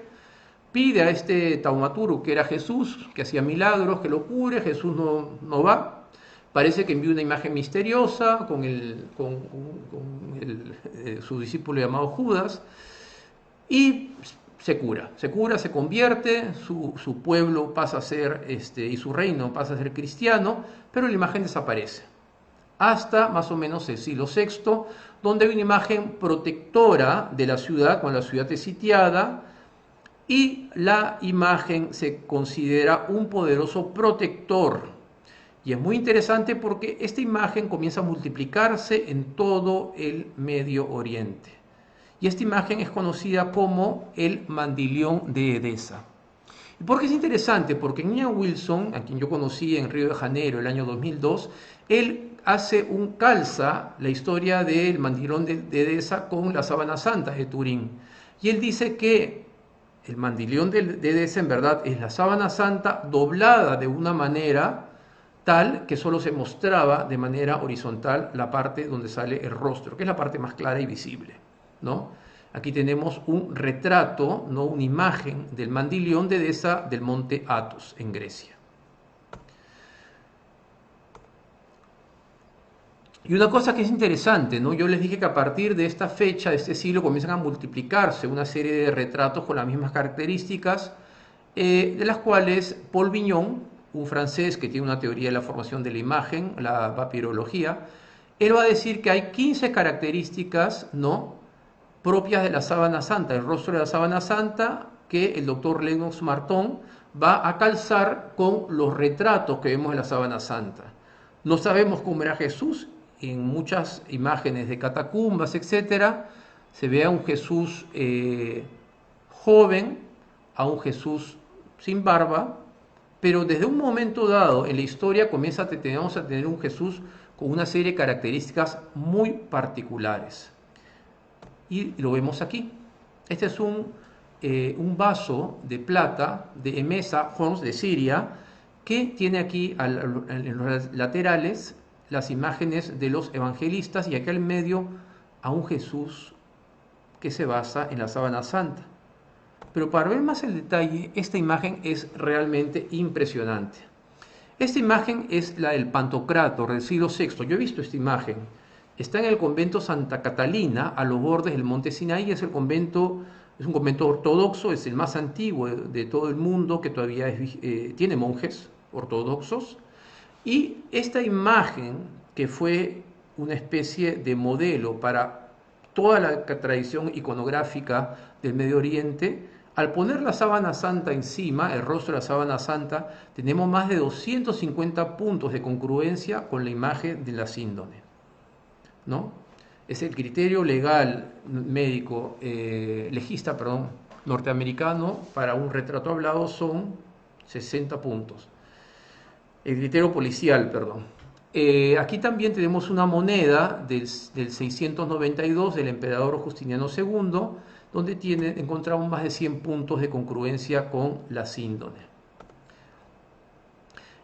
Pide a este taumaturgo, que era Jesús, que hacía milagros, que lo cure. Jesús no va. Parece que envió una imagen misteriosa con su discípulo llamado Judas, y se convierte, su pueblo pasa a ser, y su reino pasa a ser cristiano, pero la imagen desaparece. Hasta más o menos el siglo VI, donde hay una imagen protectora de la ciudad, cuando la ciudad es sitiada, y la imagen se considera un poderoso protector. Y es muy interesante porque esta imagen comienza a multiplicarse en todo el Medio Oriente. Y esta imagen es conocida como el Mandilión de Edesa. ¿Y por qué es interesante? Porque Ian Wilson, a quien yo conocí en Río de Janeiro el año 2002, él calza la historia del Mandilión de Edesa con la Sábana Santa de Turín. Y él dice que el Mandilión de Edesa en verdad es la Sábana Santa doblada de una manera tal que solo se mostraba de manera horizontal la parte donde sale el rostro, que es la parte más clara y visible, ¿no? Aquí tenemos un retrato, ¿no? Una imagen del Mandilión de Edesa del monte Athos en Grecia. Y una cosa que es interesante, ¿no? Yo les dije que a partir de esta fecha, de este siglo, comienzan a multiplicarse una serie de retratos con las mismas características, de las cuales Paul Vignon, un francés que tiene una teoría de la formación de la imagen, la papirología, él va a decir que hay 15 características, ¿no?, propias de la Sábana Santa, el rostro de la Sábana Santa, que el doctor Lennox Marton va a calzar con los retratos que vemos en la Sábana Santa. No sabemos cómo era Jesús. En muchas imágenes de catacumbas, etcétera, se ve a un Jesús joven, a un Jesús sin barba, pero desde un momento dado en la historia tenemos a tener un Jesús con una serie de características muy particulares. Y lo vemos aquí. Este es un vaso de plata de Emesa Horns de Siria, que tiene aquí en los laterales las imágenes de los evangelistas, y acá en medio a un Jesús que se basa en la Sábana Santa. Pero para ver más el detalle, esta imagen es realmente impresionante. Esta imagen es la del Pantocrátor del siglo VI. Yo he visto esta imagen. Está en el convento Santa Catalina, a los bordes del monte Sinaí. Es un convento ortodoxo, es el más antiguo de todo el mundo, que todavía tiene monjes ortodoxos. Y esta imagen, que fue una especie de modelo para toda la tradición iconográfica del Medio Oriente, al poner la Sábana Santa encima, el rostro de la Sábana Santa, tenemos más de 250 puntos de congruencia con la imagen de la síndone, ¿no? Es el criterio legal médico, legista, norteamericano para un retrato hablado son 60 puntos. El criterio policial, aquí también tenemos una moneda del 692 del emperador Justiniano II, donde encontramos más de 100 puntos de congruencia con la síndone.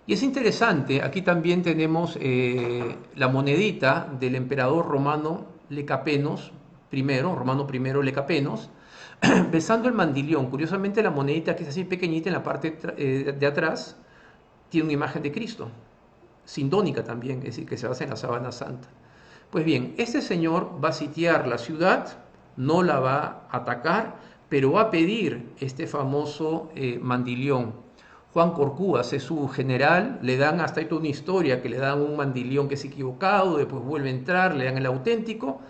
Y es interesante, aquí también tenemos la monedita del emperador romano Lecapenos Romano I Lecapenos, besando el mandilión. Curiosamente, la monedita, que es así pequeñita en la parte de atrás, tiene una imagen de Cristo, sindónica también, es decir, que se basa en la Sábana Santa. Pues bien, este señor va a sitiar la ciudad, no la va a atacar, pero va a pedir este famoso mandilión. Juan Corcúas es su general, le dan hasta ahí toda una historia, que le dan un mandilión que es equivocado, después vuelve a entrar, le dan el auténtico,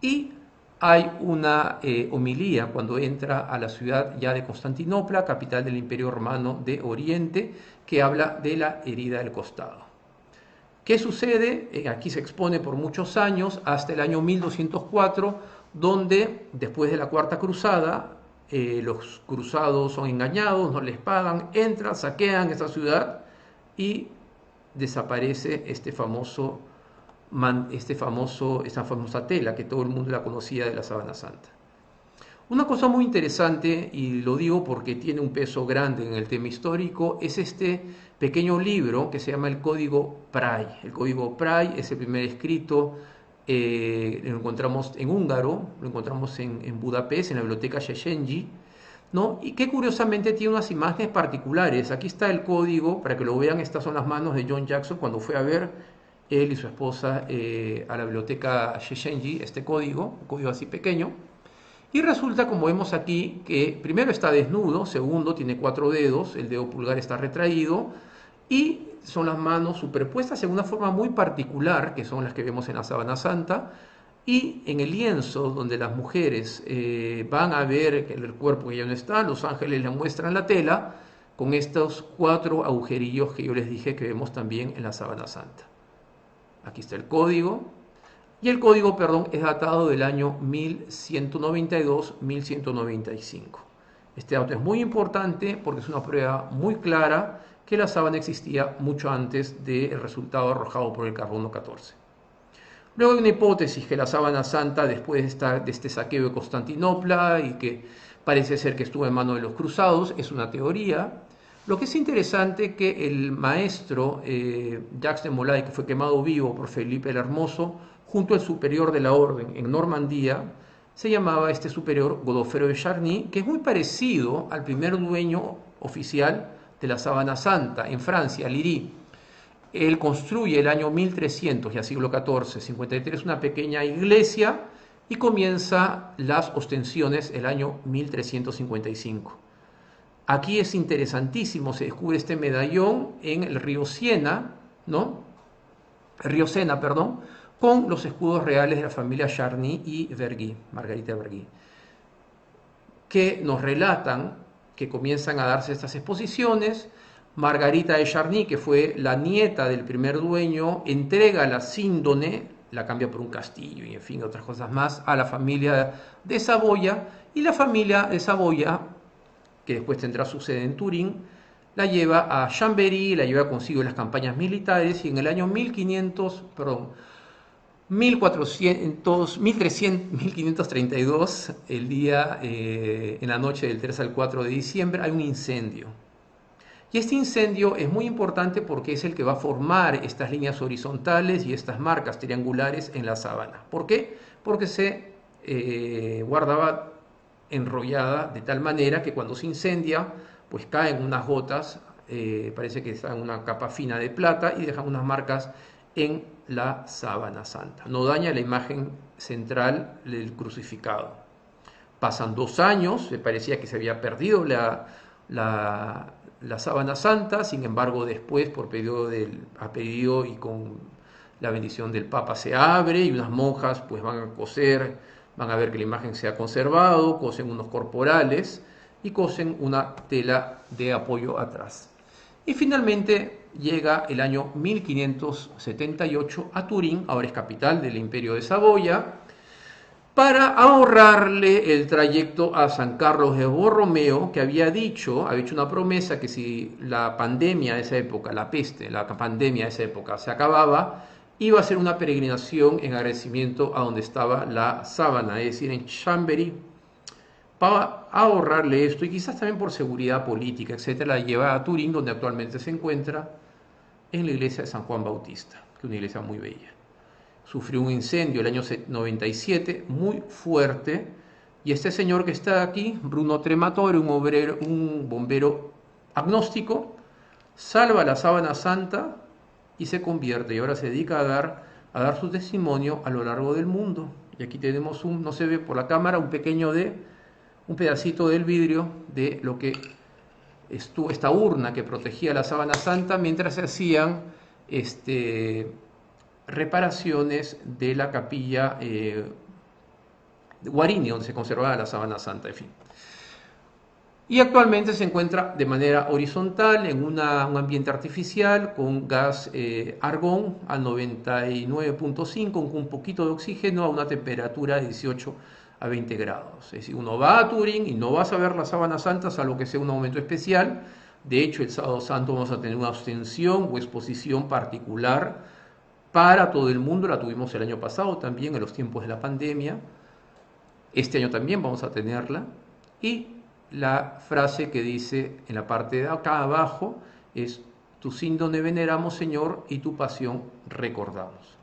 y hay una homilía cuando entra a la ciudad ya de Constantinopla, capital del Imperio Romano de Oriente, que habla de la herida del costado. ¿Qué sucede? Aquí se expone por muchos años, hasta el año 1204, donde después de la Cuarta Cruzada, los cruzados son engañados, no les pagan, entran, saquean esta ciudad y desaparece esta famosa tela que todo el mundo la conocía de la Sábana Santa. Una cosa muy interesante, y lo digo porque tiene un peso grande en el tema histórico, es este pequeño libro que se llama el Código Prai. El Código Prai es el primer escrito, lo encontramos en húngaro, lo encontramos en Budapest, en la biblioteca Széchenyi, ¿no? Y que curiosamente tiene unas imágenes particulares. Aquí está el código, para que lo vean, estas son las manos de John Jackson cuando fue a ver él y su esposa a la biblioteca Széchenyi, este código, un código así pequeño. Y resulta, como vemos aquí, que primero está desnudo, segundo tiene 4 dedos, el dedo pulgar está retraído y son las manos superpuestas en una forma muy particular, que son las que vemos en la Sábana Santa, y en el lienzo donde las mujeres van a ver que el cuerpo que ya no está, los ángeles les muestran la tela con estos 4 agujerillos que yo les dije que vemos también en la Sábana Santa. Aquí está el código. Y el código, perdón, es datado del año 1192-1195. Este dato es muy importante porque es una prueba muy clara que la sábana existía mucho antes del resultado arrojado por el carbono 14. Luego hay una hipótesis que la Sábana Santa, después de este saqueo de Constantinopla y que parece ser que estuvo en manos de los cruzados, es una teoría. Lo que es interesante que el maestro Jacques de Molay, que fue quemado vivo por Felipe el Hermoso, junto al superior de la orden en Normandía, se llamaba este superior Godofredo de Charny, que es muy parecido al primer dueño oficial de la Sábana Santa en Francia, Liry. Él construye el año 1300, ya siglo XIV, 53, una pequeña iglesia y comienza las ostensiones el año 1355. Aquí es interesantísimo, se descubre este medallón en el río Siena, ¿no? El río Sena, perdón, con los escudos reales de la familia Charny y Vergy, Margarita Vergy, que nos relatan que comienzan a darse estas exposiciones. Margarita de Charny, que fue la nieta del primer dueño, entrega la síndone, la cambia por un castillo y en fin, otras cosas más, a la familia de Saboya, y la familia de Saboya, que después tendrá su sede en Turín, la lleva a Chambéry, la lleva consigo en las campañas militares, y en el año 1532, el día, en la noche del 3 al 4 de diciembre, hay un incendio. Y este incendio es muy importante porque es el que va a formar estas líneas horizontales y estas marcas triangulares en la sábana. ¿Por qué? Porque se guardaba enrollada de tal manera que cuando se incendia, pues caen unas gotas, parece que están en una capa fina de plata y dejan unas marcas en la Sábana Santa. No daña la imagen central del crucificado. Pasan 2 años, se parecía que se había perdido la Sábana Santa, sin embargo después, a pedido y con la bendición del Papa, se abre y unas monjas pues van a coser, van a ver que la imagen se ha conservado, cosen unos corporales y cosen una tela de apoyo atrás. Y finalmente llega el año 1578 a Turín, ahora es capital del Imperio de Saboya, para ahorrarle el trayecto a San Carlos de Borromeo, que había hecho una promesa que si la pandemia de esa época, la peste, la pandemia de esa época se acababa, iba a hacer una peregrinación en agradecimiento a donde estaba la sábana, es decir, en Chambéry. Para ahorrarle esto y quizás también por seguridad política, etcétera, la lleva a Turín, donde actualmente se encuentra, en la iglesia de San Juan Bautista, que es una iglesia muy bella. Sufrió un incendio el año 97 muy fuerte y este señor que está aquí, Bruno Trematore, un bombero agnóstico, salva la Sábana Santa y se convierte y ahora se dedica a dar su testimonio a lo largo del mundo. Y aquí tenemos no se ve por la cámara, un pedacito del vidrio de lo que estuvo esta urna que protegía la Sábana Santa mientras se hacían reparaciones de la capilla Guarini, donde se conservaba la sábana santa, en fin. Y actualmente se encuentra de manera horizontal en un ambiente artificial con gas argón a 99.5, con un poquito de oxígeno a una temperatura de 18 a 20 grados. Es decir, uno va a Turín y no vas a ver la sábana santa, salvo que sea un momento especial. De hecho, el sábado santo vamos a tener una ostensión o exposición particular para todo el mundo. La tuvimos el año pasado también, en los tiempos de la pandemia. Este año también vamos a tenerla. Y la frase que dice en la parte de acá abajo es: tu síndone veneramos, Señor, y tu pasión recordamos.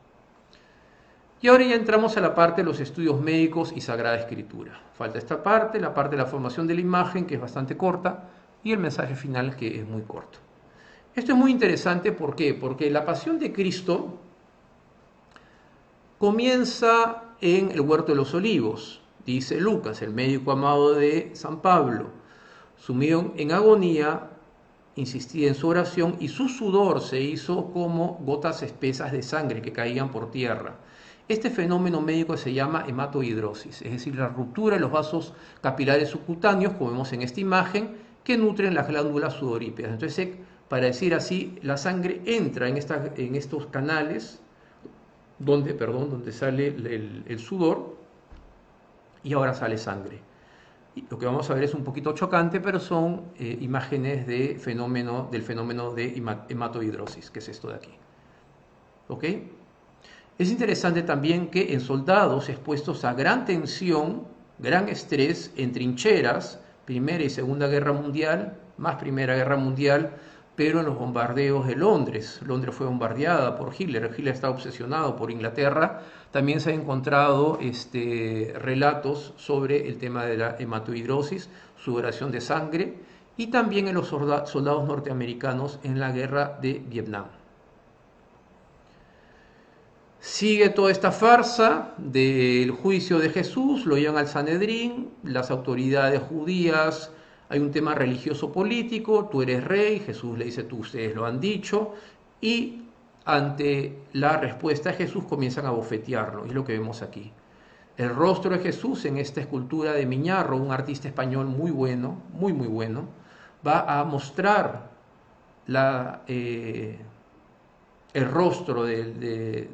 Y ahora ya entramos a la parte de los estudios médicos y Sagrada Escritura. Falta esta parte, la parte de la formación de la imagen, que es bastante corta, y el mensaje final, que es muy corto. Esto es muy interesante, ¿por qué? Porque la pasión de Cristo comienza en el Huerto de los Olivos. Dice Lucas, el médico amado de San Pablo, sumido en agonía, insistía en su oración y su sudor se hizo como gotas espesas de sangre que caían por tierra. Este fenómeno médico se llama hematohidrosis, es decir, la ruptura de los vasos capilares subcutáneos, como vemos en esta imagen, que nutren las glándulas sudoríparas. Entonces, para decir así, la sangre entra en estos canales donde sale el sudor, y ahora sale sangre. Y lo que vamos a ver es un poquito chocante, pero son imágenes del fenómeno de hematohidrosis, que es esto de aquí. ¿Ok? Es interesante también que en soldados expuestos a gran tensión, gran estrés, en trincheras, Primera y Segunda Guerra Mundial, más Primera Guerra Mundial, pero en los bombardeos de Londres. Londres fue bombardeada por Hitler. Hitler estaba obsesionado por Inglaterra. También se han encontrado relatos sobre el tema de la hematohidrosis, sudoración de sangre, y también en los soldados norteamericanos en la guerra de Vietnam. Sigue toda esta farsa del juicio de Jesús, lo llevan al Sanedrín, las autoridades judías, hay un tema religioso político, tú eres rey, Jesús le dice, tú, ustedes lo han dicho, y ante la respuesta de Jesús comienzan a bofetearlo, es lo que vemos aquí. El rostro de Jesús en esta escultura de Miñarro, un artista español muy bueno, muy bueno, va a mostrar el rostro de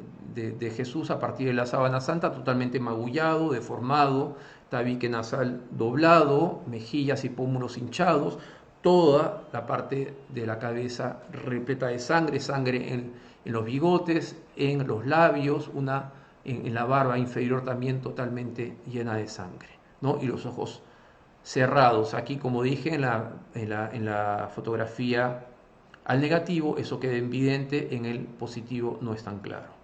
Jesús a partir de la sábana santa, totalmente magullado, deformado, tabique nasal doblado, mejillas y pómulos hinchados, toda la parte de la cabeza repleta de sangre, sangre en los bigotes, en los labios, en la barba inferior también totalmente llena de sangre, ¿no? Y los ojos cerrados. Aquí, como dije, en la fotografía al negativo, eso queda evidente, en el positivo no es tan claro.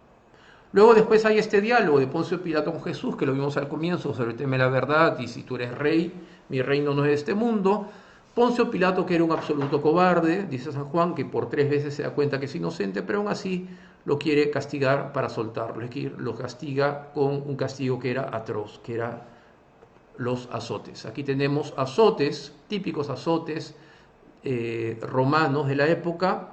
Luego después hay este diálogo de Poncio Pilato con Jesús, que lo vimos al comienzo, sobre el tema de la verdad, y si tú eres rey, mi reino no es de este mundo. Poncio Pilato, que era un absoluto cobarde, dice San Juan, que por 3 veces se da cuenta que es inocente, pero aún así lo quiere castigar para soltarlo. Es decir, lo castiga con un castigo que era atroz, que era los azotes. Aquí tenemos azotes, típicos azotes romanos de la época.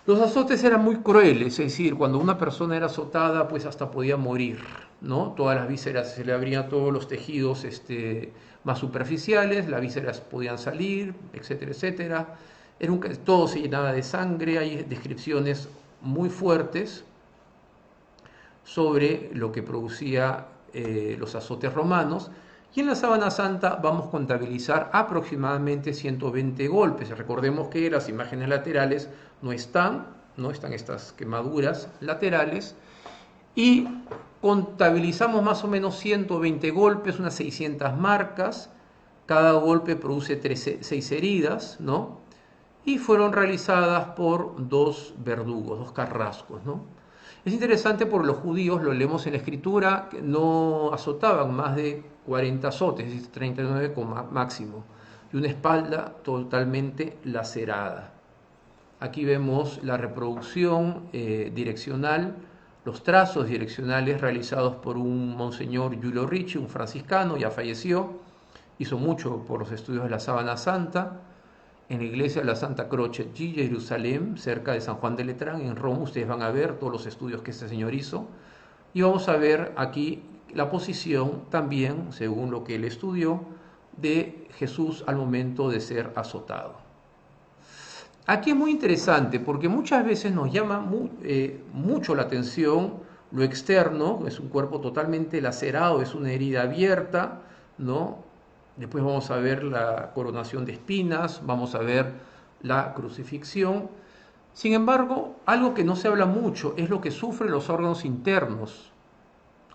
Los azotes eran muy crueles, es decir, cuando una persona era azotada, pues hasta podía morir, ¿no? Todas las vísceras, se le abrían todos los tejidos más superficiales, las vísceras podían salir, etcétera, etcétera. Todo se llenaba de sangre, hay descripciones muy fuertes sobre lo que producía los azotes romanos. Y en la sábana santa vamos a contabilizar aproximadamente 120 golpes. Recordemos que las imágenes laterales no están estas quemaduras laterales, y contabilizamos más o menos 120 golpes, unas 600 marcas. Cada golpe produce 6 heridas, ¿no? Y fueron realizadas por 2 verdugos, 2 carrascos, ¿no? Es interesante porque los judíos, lo leemos en la escritura, no azotaban más de 40 azotes, es decir, 39 como máximo, y una espalda totalmente lacerada. Aquí vemos la reproducción direccional, los trazos direccionales realizados por un monseñor Giulio Ricci, un franciscano, ya falleció, hizo mucho por los estudios de la sábana santa, en la iglesia de la Santa Croce de Jerusalén, cerca de San Juan de Letrán, en Roma. Ustedes van a ver todos los estudios que este señor hizo, y vamos a ver aquí la posición también, según lo que él estudió, de Jesús al momento de ser azotado. Aquí es muy interesante porque muchas veces nos llama mucho la atención lo externo, es un cuerpo totalmente lacerado, es una herida abierta, ¿no? Después vamos a ver la coronación de espinas, vamos a ver la crucifixión. Sin embargo, algo que no se habla mucho es lo que sufren los órganos internos.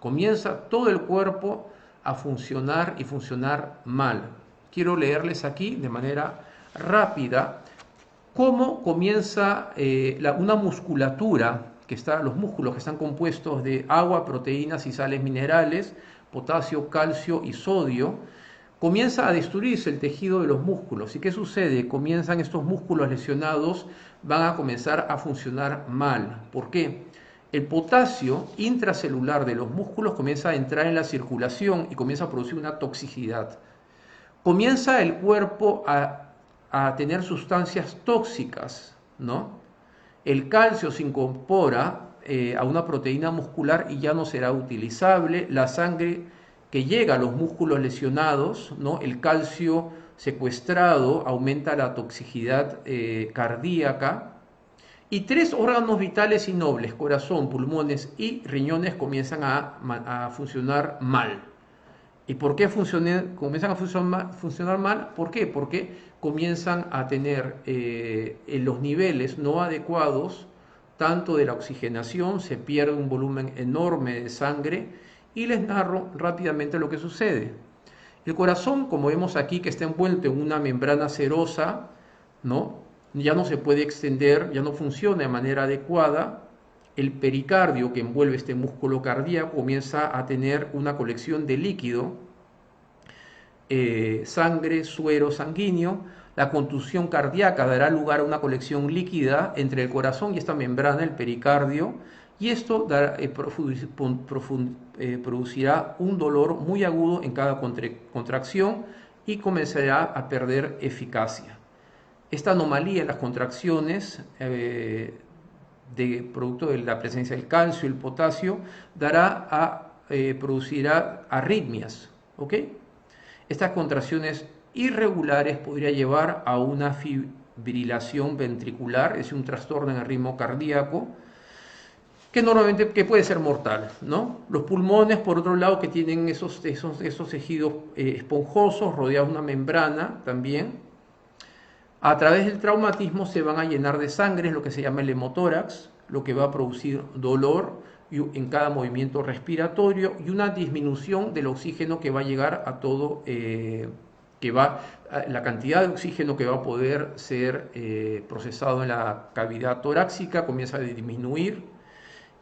Comienza todo el cuerpo a funcionar y funcionar mal. Quiero leerles aquí de manera rápida cómo comienza una musculatura, los músculos que están compuestos de agua, proteínas y sales minerales, potasio, calcio y sodio, comienza a destruirse el tejido de los músculos. ¿Y qué sucede? Comienzan estos músculos lesionados, van a comenzar a funcionar mal. ¿Por qué? El potasio intracelular de los músculos comienza a entrar en la circulación y comienza a producir una toxicidad. Comienza el cuerpo a tener sustancias tóxicas, ¿no? El calcio se incorpora a una proteína muscular y ya no será utilizable. La sangre que llega a los músculos lesionados, ¿no? El calcio secuestrado aumenta la toxicidad cardíaca. Y 3 órganos vitales y nobles, corazón, pulmones y riñones, comienzan a funcionar mal. ¿Y por qué comienzan a funcionar mal? ¿Por qué? Porque comienzan a tener los niveles no adecuados, tanto de la oxigenación, se pierde un volumen enorme de sangre, y les narro rápidamente lo que sucede. El corazón, como vemos aquí, que está envuelto en una membrana serosa, ¿no? Ya no se puede extender, ya no funciona de manera adecuada. El pericardio que envuelve este músculo cardíaco comienza a tener una colección de líquido, sangre, suero sanguíneo. La contusión cardíaca dará lugar a una colección líquida entre el corazón y esta membrana, el pericardio, y esto producirá un dolor muy agudo en cada contracción y comenzará a perder eficacia. Esta anomalía en las contracciones producto de la presencia del calcio y el potasio producirá arritmias, ¿ok? Estas contracciones irregulares podría llevar a una fibrilación ventricular, es decir, un trastorno en el ritmo cardíaco, que puede ser mortal, ¿no? Los pulmones, por otro lado, que tienen esos tejidos esponjosos rodeados de una membrana también, a través del traumatismo se van a llenar de sangre, es lo que se llama el hemotórax, lo que va a producir dolor en cada movimiento respiratorio y una disminución del oxígeno que va a llegar a todo, la cantidad de oxígeno que va a poder ser procesado en la cavidad torácica comienza a disminuir.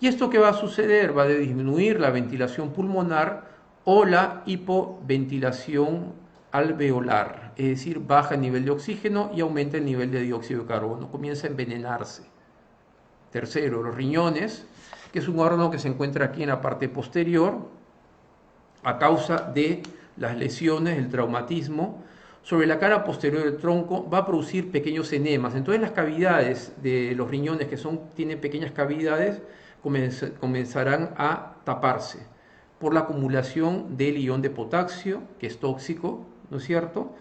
¿Y esto qué va a suceder? Va a disminuir la ventilación pulmonar o la hipoventilación alveolar, es decir, baja el nivel de oxígeno y aumenta el nivel de dióxido de carbono, comienza a envenenarse. Tercero, los riñones, que es un órgano que se encuentra aquí en la parte posterior, a causa de las lesiones, el traumatismo, sobre la cara posterior del tronco va a producir pequeños enemas. Entonces las cavidades de los riñones tienen pequeñas cavidades, comenzarán a taparse por la acumulación del ion de potasio, que es tóxico, ¿no es cierto?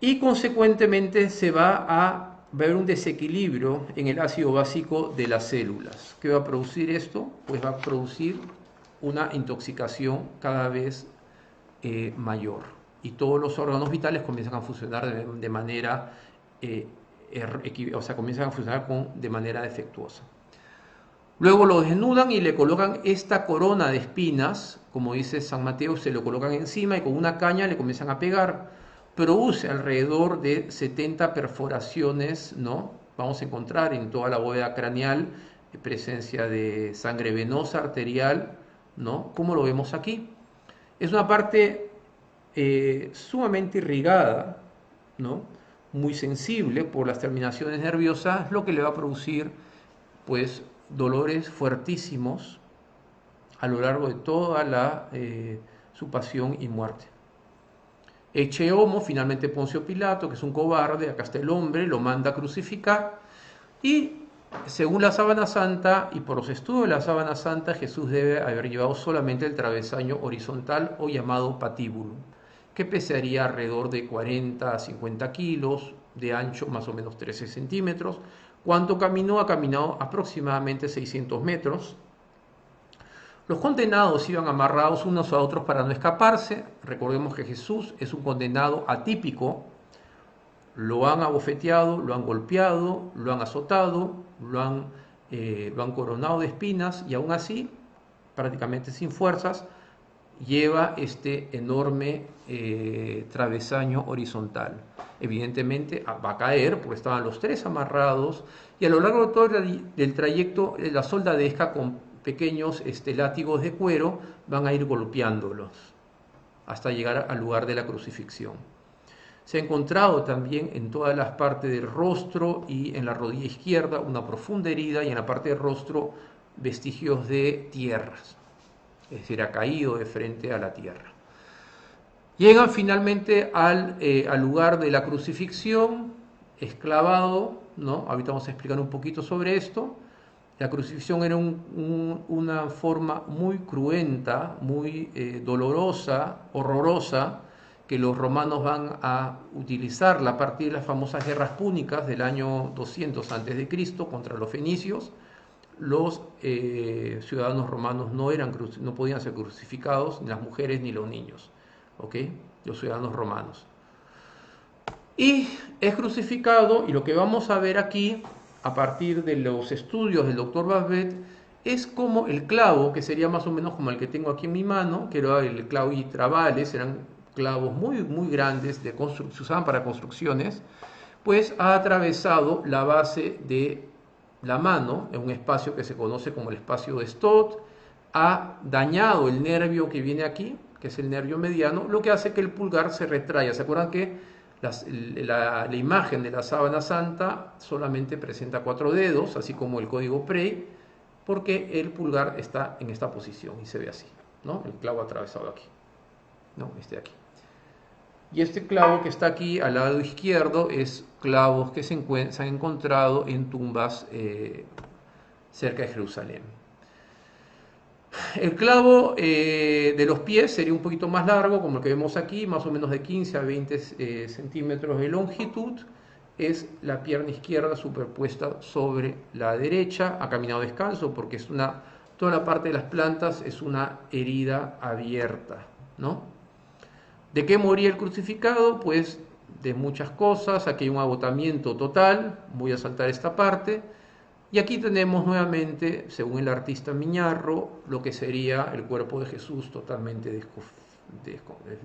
Y consecuentemente va a haber un desequilibrio en el ácido básico de las células. ¿Qué va a producir esto? Pues va a producir una intoxicación cada vez mayor. Y todos los órganos vitales comienzan a funcionar de manera, comienzan a funcionar de manera defectuosa. Luego lo desnudan y le colocan esta corona de espinas, como dice San Mateo, se lo colocan encima y con una caña le comienzan a pegar. Produce alrededor de 70 perforaciones, ¿no? Vamos a encontrar en toda la bóveda craneal presencia de sangre venosa, arterial, ¿no? Como lo vemos aquí. Es una parte sumamente irrigada, ¿no? Muy sensible por las terminaciones nerviosas, lo que le va a producir, pues, dolores fuertísimos a lo largo de toda su pasión y muerte. Ecce homo, finalmente Poncio Pilato, que es un cobarde, acá está el hombre, lo manda a crucificar y Según la sábana santa y por los estudios de la sábana santa, Jesús debe haber llevado solamente el travesaño horizontal o llamado patíbulo, que pesaría alrededor de 40 a 50 kilos, de ancho más o menos 13 centímetros. Cuando caminó, ha caminado aproximadamente 600 metros. Los condenados iban amarrados unos a otros para no escaparse. Recordemos que Jesús es un condenado atípico. Lo han abofeteado, lo han golpeado, lo han azotado, lo han coronado de espinas y aún así, prácticamente sin fuerzas, lleva este enorme travesaño horizontal. Evidentemente va a caer porque estaban los tres amarrados y a lo largo de todo el trayecto la soldadesca con pequeños látigos de cuero van a ir golpeándolos hasta llegar al lugar de la crucifixión. Se ha encontrado también en todas las partes del rostro y en la rodilla izquierda una profunda herida y en la parte del rostro vestigios de tierras, es decir, ha caído de frente a la tierra. Llegan finalmente al lugar de la crucifixión, es clavado, ¿no? Ahorita vamos a explicar un poquito sobre esto. La crucifixión era una forma muy cruenta, muy dolorosa, horrorosa, que los romanos van a utilizar a partir de las famosas guerras púnicas del año 200 a.C. contra los fenicios. Los ciudadanos romanos no podían ser crucificados, ni las mujeres ni los niños, ¿ok? Los ciudadanos romanos. Y es crucificado, y lo que vamos a ver aquí, a partir de los estudios del doctor Babet, es como el clavo, que sería más o menos como el que tengo aquí en mi mano, que era el clavo y trabales, eran clavos muy, muy grandes, se usaban para construcciones, pues ha atravesado la base de la mano, en un espacio que se conoce como el espacio de Stott, ha dañado el nervio que viene aquí, que es el nervio mediano, lo que hace que el pulgar se retraiga. ¿Se acuerdan que la imagen de la sábana santa solamente presenta 4 dedos, así como el código Prey, porque el pulgar está en esta posición y se ve así, ¿no? El clavo atravesado aquí, ¿no? Este aquí. Y este clavo que está aquí al lado izquierdo es clavos que se han encontrado en tumbas cerca de Jerusalén. El clavo de los pies sería un poquito más largo, como el que vemos aquí, más o menos de 15 a 20 centímetros de longitud. Es la pierna izquierda superpuesta sobre la derecha. Ha caminado descalzo porque toda la parte de las plantas es una herida abierta, ¿no? ¿De qué moría el crucificado? Pues de muchas cosas. Aquí hay un agotamiento total. Voy a saltar esta parte. Y aquí tenemos nuevamente, según el artista Miñarro, lo que sería el cuerpo de Jesús totalmente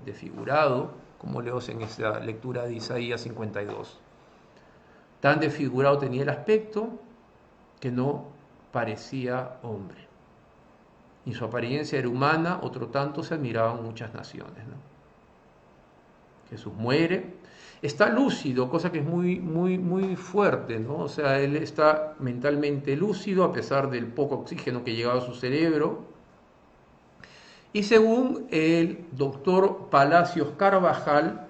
desfigurado, como leemos en esta lectura de Isaías 52. Tan desfigurado tenía el aspecto que no parecía hombre. Ni su apariencia era humana, otro tanto se admiraban muchas naciones, ¿no? Jesús muere, está lúcido, cosa que es muy, muy, muy fuerte, ¿no? O sea, él está mentalmente lúcido a pesar del poco oxígeno que llegaba a su cerebro. Y según el doctor Palacios Carvajal,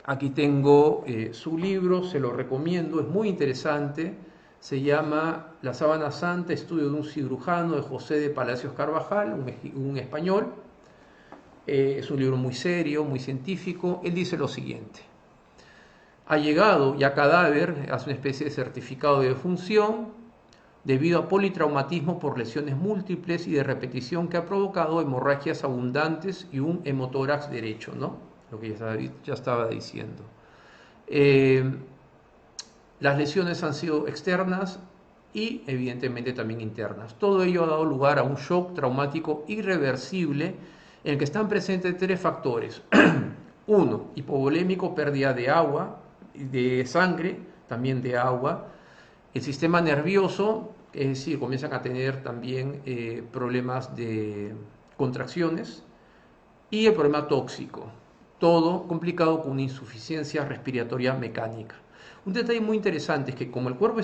aquí tengo su libro, se lo recomiendo, es muy interesante, se llama La sábana santa, estudio de un cirujano, de José de Palacios Carvajal, un español. Es un libro muy serio, muy científico. Él dice lo siguiente: ha llegado ya cadáver, hace una especie de certificado de defunción, debido a politraumatismo por lesiones múltiples y de repetición que ha provocado hemorragias abundantes y un hemotórax derecho, ¿no? Lo que ya estaba diciendo. Las lesiones han sido externas y evidentemente también internas. Todo ello ha dado lugar a un shock traumático irreversible en el que están presentes 3 factores. 1, hipovolémico, pérdida de agua, de sangre, también de agua. El sistema nervioso, es decir, comienzan a tener también problemas de contracciones. Y el problema tóxico, todo complicado con una insuficiencia respiratoria mecánica. Un detalle muy interesante es que como el cuerpo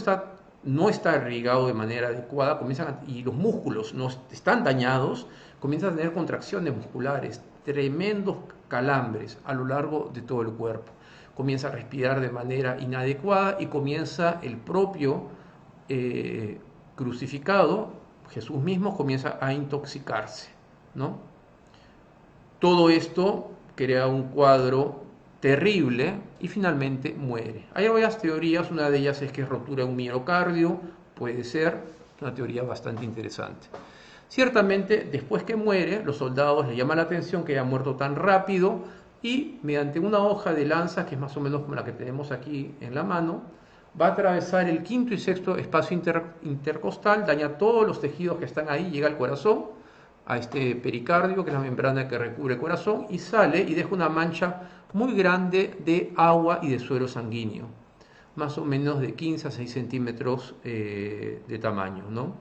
no está irrigado de manera adecuada, y los músculos no están dañados, comienzan a tener contracciones musculares, tremendos calambres a lo largo de todo el cuerpo. Comienza a respirar de manera inadecuada y comienza el propio crucificado, Jesús mismo comienza a intoxicarse, ¿no? Todo esto crea un cuadro terrible y finalmente muere. Hay varias teorías, una de ellas es que es rotura de un miocardio, puede ser, una teoría bastante interesante. Ciertamente, después que muere, los soldados le llaman la atención que haya muerto tan rápido y mediante una hoja de lanza, que es más o menos como la que tenemos aquí en la mano, va a atravesar el quinto y sexto espacio intercostal, daña todos los tejidos que están ahí, llega al corazón, a este pericardio, que es la membrana que recubre el corazón, y sale y deja una mancha muy grande de agua y de suero sanguíneo, más o menos de 15 a 6 centímetros de tamaño, ¿no?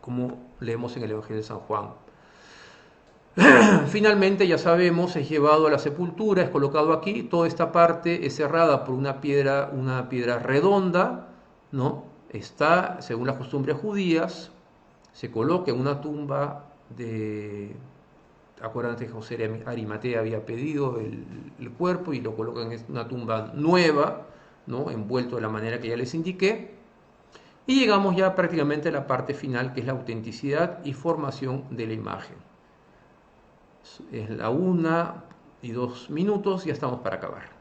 Como leemos en el Evangelio de San Juan. Finalmente, ya sabemos, es llevado a la sepultura, es colocado aquí, toda esta parte es cerrada por una piedra redonda, ¿no? Está, según las costumbres judías, se coloca en una tumba de... Acuérdate que José de Arimatea había pedido el cuerpo y lo colocan en una tumba nueva, ¿no? Envuelto de la manera que ya les indiqué. Y llegamos ya prácticamente a la parte final, que es la autenticidad y formación de la imagen. Es la 1:02 minutos, ya estamos para acabar.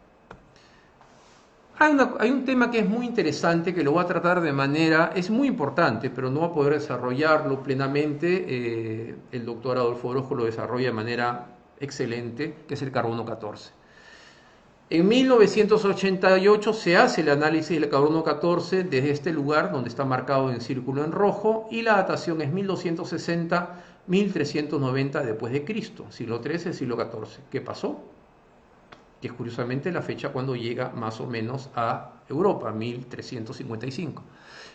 Hay un tema que es muy interesante, que lo voy a tratar de manera, es muy importante, pero no va a poder desarrollarlo plenamente. El doctor Adolfo Orozco lo desarrolla de manera excelente, que es el carbono 14. En 1988 se hace el análisis del carbono 14 desde este lugar, donde está marcado en círculo en rojo, y la datación es 1260-1390 después de Cristo, siglo XIII, siglo XIV. ¿Qué pasó? Que es curiosamente la fecha cuando llega más o menos a Europa, 1355.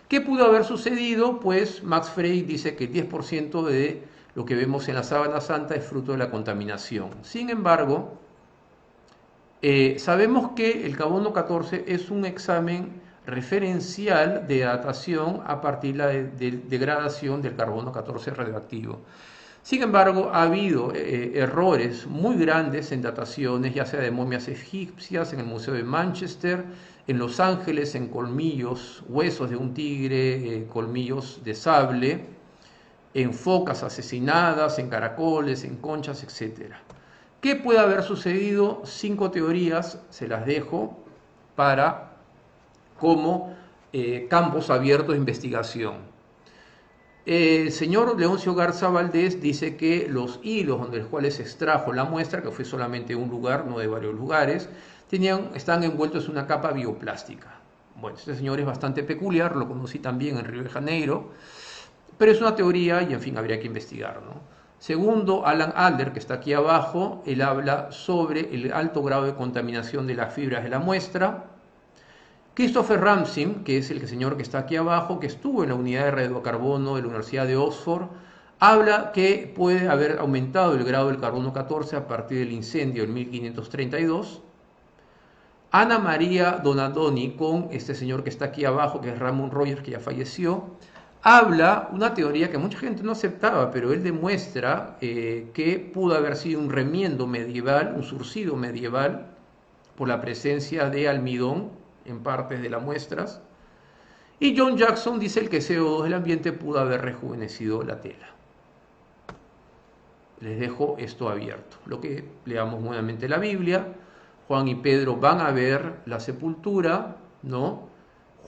¿Qué pudo haber sucedido? Pues Max Frey dice que el 10% de lo que vemos en la Sábana Santa es fruto de la contaminación. Sin embargo, sabemos que el carbono 14 es un examen referencial de datación a partir de la degradación del carbono 14 radioactivo. Sin embargo, ha habido errores muy grandes en dataciones, ya sea de momias egipcias, en el Museo de Manchester, en Los Ángeles, en colmillos, huesos de un tigre, colmillos de sable, en focas asesinadas, en caracoles, en conchas, etc. ¿Qué puede haber sucedido? 5 teorías, se las dejo para como campos abiertos de investigación. El señor Leoncio Garza Valdés dice que los hilos donde los cuales se extrajo la muestra, que fue solamente un lugar, no de varios lugares, están envueltos en una capa bioplástica. Bueno, este señor es bastante peculiar, lo conocí también en Río de Janeiro, pero es una teoría y en fin habría que investigar, ¿no? Segundo, Alan Adler, que está aquí abajo, él habla sobre el alto grado de contaminación de las fibras de la muestra. Christopher Ramsey, que es el señor que está aquí abajo, que estuvo en la unidad de radiocarbono de la Universidad de Oxford, habla que puede haber aumentado el grado del carbono 14 a partir del incendio en 1532. Ana María Donadoni, con este señor que está aquí abajo, que es Ramon Rogers, que ya falleció, habla una teoría que mucha gente no aceptaba, pero él demuestra que pudo haber sido un remiendo medieval, un surcido medieval, por la presencia de almidón en partes de las muestras. Y John Jackson dice el que CO2 del ambiente pudo haber rejuvenecido la tela. Les dejo esto abierto. Lo que leamos nuevamente la Biblia, Juan y Pedro van a ver la sepultura, ¿no?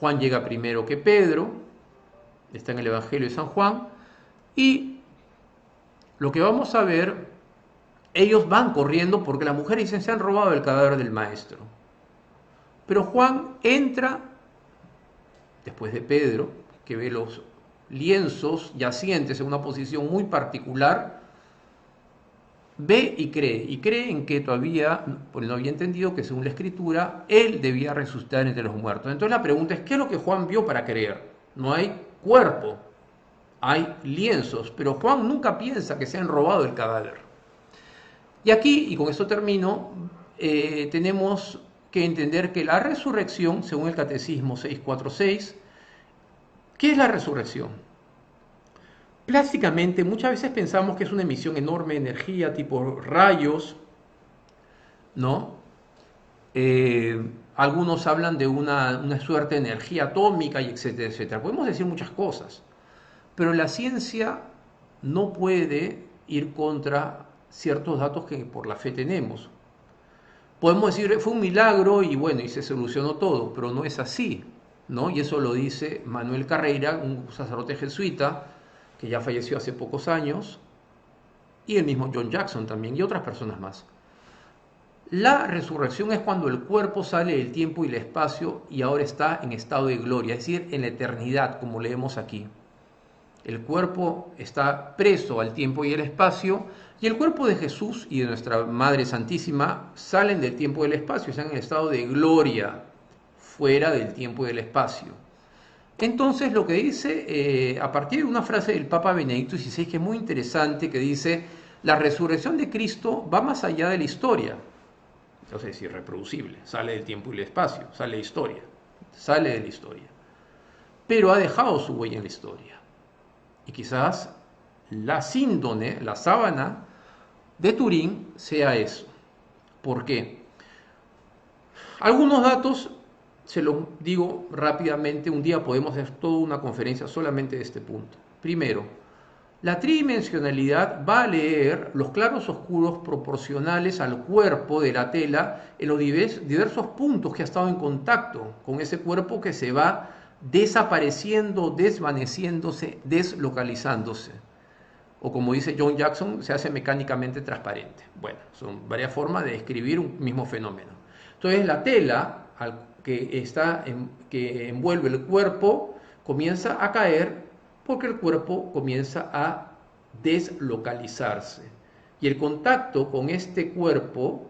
Juan llega primero que Pedro, está en el Evangelio de San Juan, y lo que vamos a ver, ellos van corriendo porque las mujeres dicen se han robado el cadáver del maestro. Pero Juan entra, después de Pedro, que ve los lienzos yacientes en una posición muy particular, ve y cree en que todavía, porque no había entendido que según la Escritura, él debía resucitar entre los muertos. Entonces la pregunta es, ¿qué es lo que Juan vio para creer? No hay cuerpo, hay lienzos, pero Juan nunca piensa que se han robado el cadáver. Y aquí, y con esto termino, tenemos que entender que la resurrección, según el Catecismo 646, ¿qué es la resurrección? Plásticamente, muchas veces pensamos que es una emisión enorme de energía, tipo rayos, ¿no? Algunos hablan de una suerte de energía atómica y etcétera, etcétera. Podemos decir muchas cosas, pero la ciencia no puede ir contra ciertos datos que por la fe tenemos. Podemos decir, fue un milagro y bueno, y se solucionó todo, pero no es así, ¿no? Y eso lo dice Manuel Carreira, un sacerdote jesuita que ya falleció hace pocos años, y el mismo John Jackson también, y otras personas más. La resurrección es cuando el cuerpo sale del tiempo y el espacio y ahora está en estado de gloria, es decir, en la eternidad, como leemos aquí. El cuerpo está preso al tiempo y el espacio, y el cuerpo de Jesús y de nuestra Madre Santísima salen del tiempo y del espacio, están en el estado de gloria, fuera del tiempo y del espacio. Entonces lo que dice, a partir de una frase del Papa Benedicto XVI, que es muy interesante, que dice, la resurrección de Cristo va más allá de la historia, entonces es irreproducible, sale del tiempo y el espacio, sale de la historia, pero ha dejado su huella en la historia. Y quizás la síndone, la sábana de Turín sea eso. ¿Por qué? Algunos datos se los digo rápidamente. Un día podemos hacer toda una conferencia solamente de este punto. Primero, la tridimensionalidad va a leer los claros oscuros proporcionales al cuerpo de la tela en los diversos puntos que ha estado en contacto con ese cuerpo que se va desapareciendo, desvaneciéndose, deslocalizándose. O como dice John Jackson, se hace mecánicamente transparente. Bueno, son varias formas de describir un mismo fenómeno. Entonces la tela que envuelve el cuerpo comienza a caer porque el cuerpo comienza a deslocalizarse. Y el contacto con este cuerpo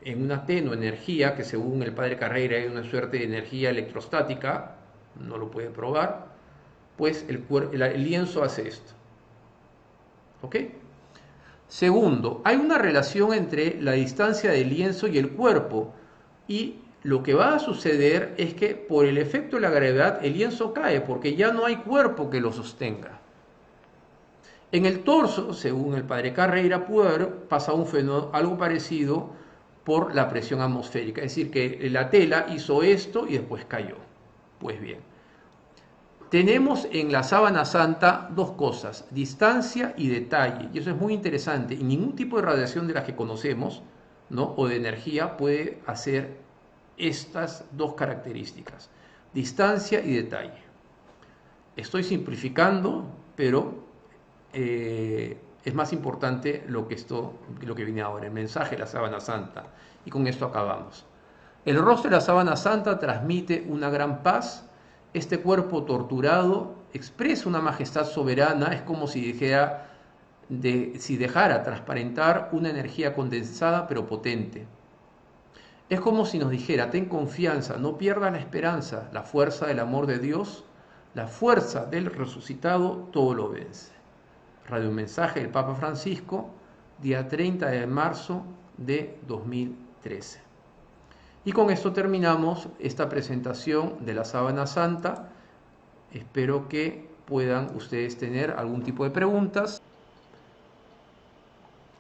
en una tenue energía, que según el padre Carreira es una suerte de energía electrostática, no lo puede probar, pues el lienzo hace esto. ¿Ok? Segundo, hay una relación entre la distancia del lienzo y el cuerpo, y lo que va a suceder es que por el efecto de la gravedad el lienzo cae porque ya no hay cuerpo que lo sostenga. En el torso, según el padre Carreira, pudo haber pasado un fenómeno algo parecido por la presión atmosférica, es decir, que la tela hizo esto y después cayó. Pues bien, tenemos en la sábana santa dos cosas, distancia y detalle, y eso es muy interesante, y ningún tipo de radiación de las que conocemos, ¿no?, o de energía puede hacer estas dos características, distancia y detalle. Estoy simplificando, pero es más importante lo que viene ahora, el mensaje de la sábana santa, y con esto acabamos. El rostro de la sábana santa transmite una gran paz. Este cuerpo torturado expresa una majestad soberana, es como si dejara transparentar una energía condensada pero potente. Es como si nos dijera, ten confianza, no pierdas la esperanza, la fuerza del amor de Dios, la fuerza del resucitado, todo lo vence. Radiomensaje del Papa Francisco, día 30 de marzo de 2013. Y con esto terminamos esta presentación de la sábana santa. Espero que puedan ustedes tener algún tipo de preguntas.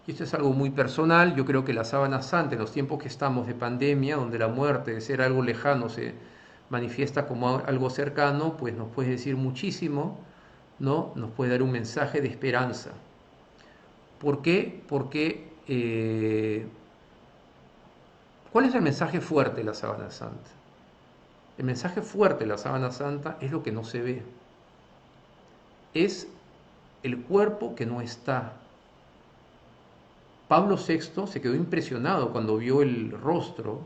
Y esto es algo muy personal. Yo creo que la sábana santa, en los tiempos que estamos de pandemia, donde la muerte de ser algo lejano se manifiesta como algo cercano, pues nos puede decir muchísimo, ¿no? Nos puede dar un mensaje de esperanza. ¿Por qué? Porque ¿cuál es el mensaje fuerte de la sábana santa? El mensaje fuerte de la sábana santa es lo que no se ve. Es el cuerpo que no está. Pablo VI se quedó impresionado cuando vio el rostro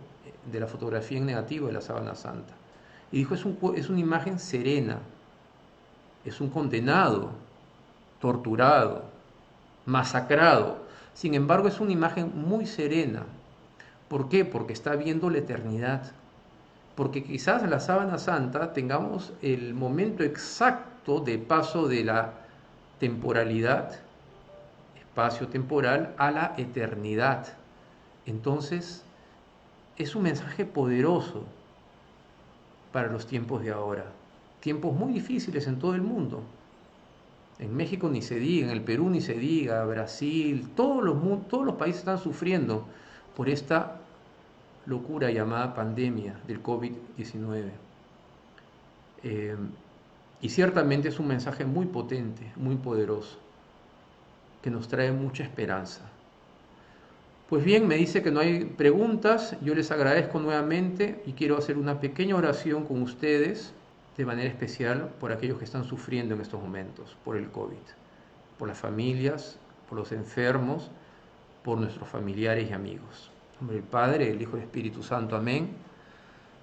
de la fotografía en negativo de la sábana santa. Y dijo, es una imagen serena, es un condenado, torturado, masacrado. Sin embargo, es una imagen muy serena. ¿Por qué? Porque está viendo la eternidad. Porque quizás en la sábana santa tengamos el momento exacto de paso de la temporalidad, espacio-temporal, a la eternidad. Entonces, es un mensaje poderoso para los tiempos de ahora. Tiempos muy difíciles en todo el mundo. En México ni se diga, en el Perú ni se diga, Brasil, todos los países están sufriendo por esta locura llamada pandemia del COVID-19. Y ciertamente es un mensaje muy potente, muy poderoso, que nos trae mucha esperanza. Pues bien, me dice que no hay preguntas, yo les agradezco nuevamente y quiero hacer una pequeña oración con ustedes, de manera especial por aquellos que están sufriendo en estos momentos por el COVID, por las familias, por los enfermos, por nuestros familiares y amigos. En nombre del Padre, del Hijo y del Espíritu Santo. Amén.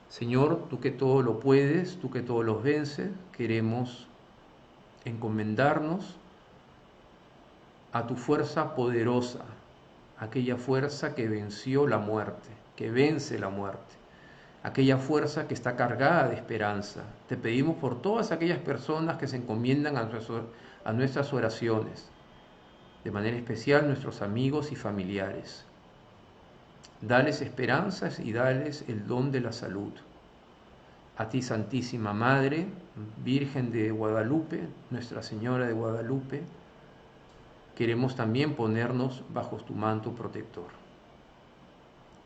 Señor, tú que todo lo puedes, tú que todo lo vences, queremos encomendarnos a tu fuerza poderosa, aquella fuerza que venció la muerte, que vence la muerte, aquella fuerza que está cargada de esperanza. Te pedimos por todas aquellas personas que se encomiendan a nuestras oraciones, de manera especial nuestros amigos y familiares. Dales esperanzas y dales el don de la salud. A ti, Santísima Madre, Virgen de Guadalupe, Nuestra Señora de Guadalupe, queremos también ponernos bajo tu manto protector.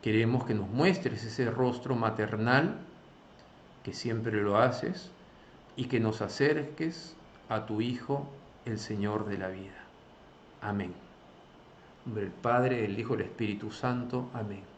Queremos que nos muestres ese rostro maternal, que siempre lo haces, y que nos acerques a tu Hijo, el Señor de la vida. Amén. En nombre del Padre, del Hijo y del Espíritu Santo. Amén.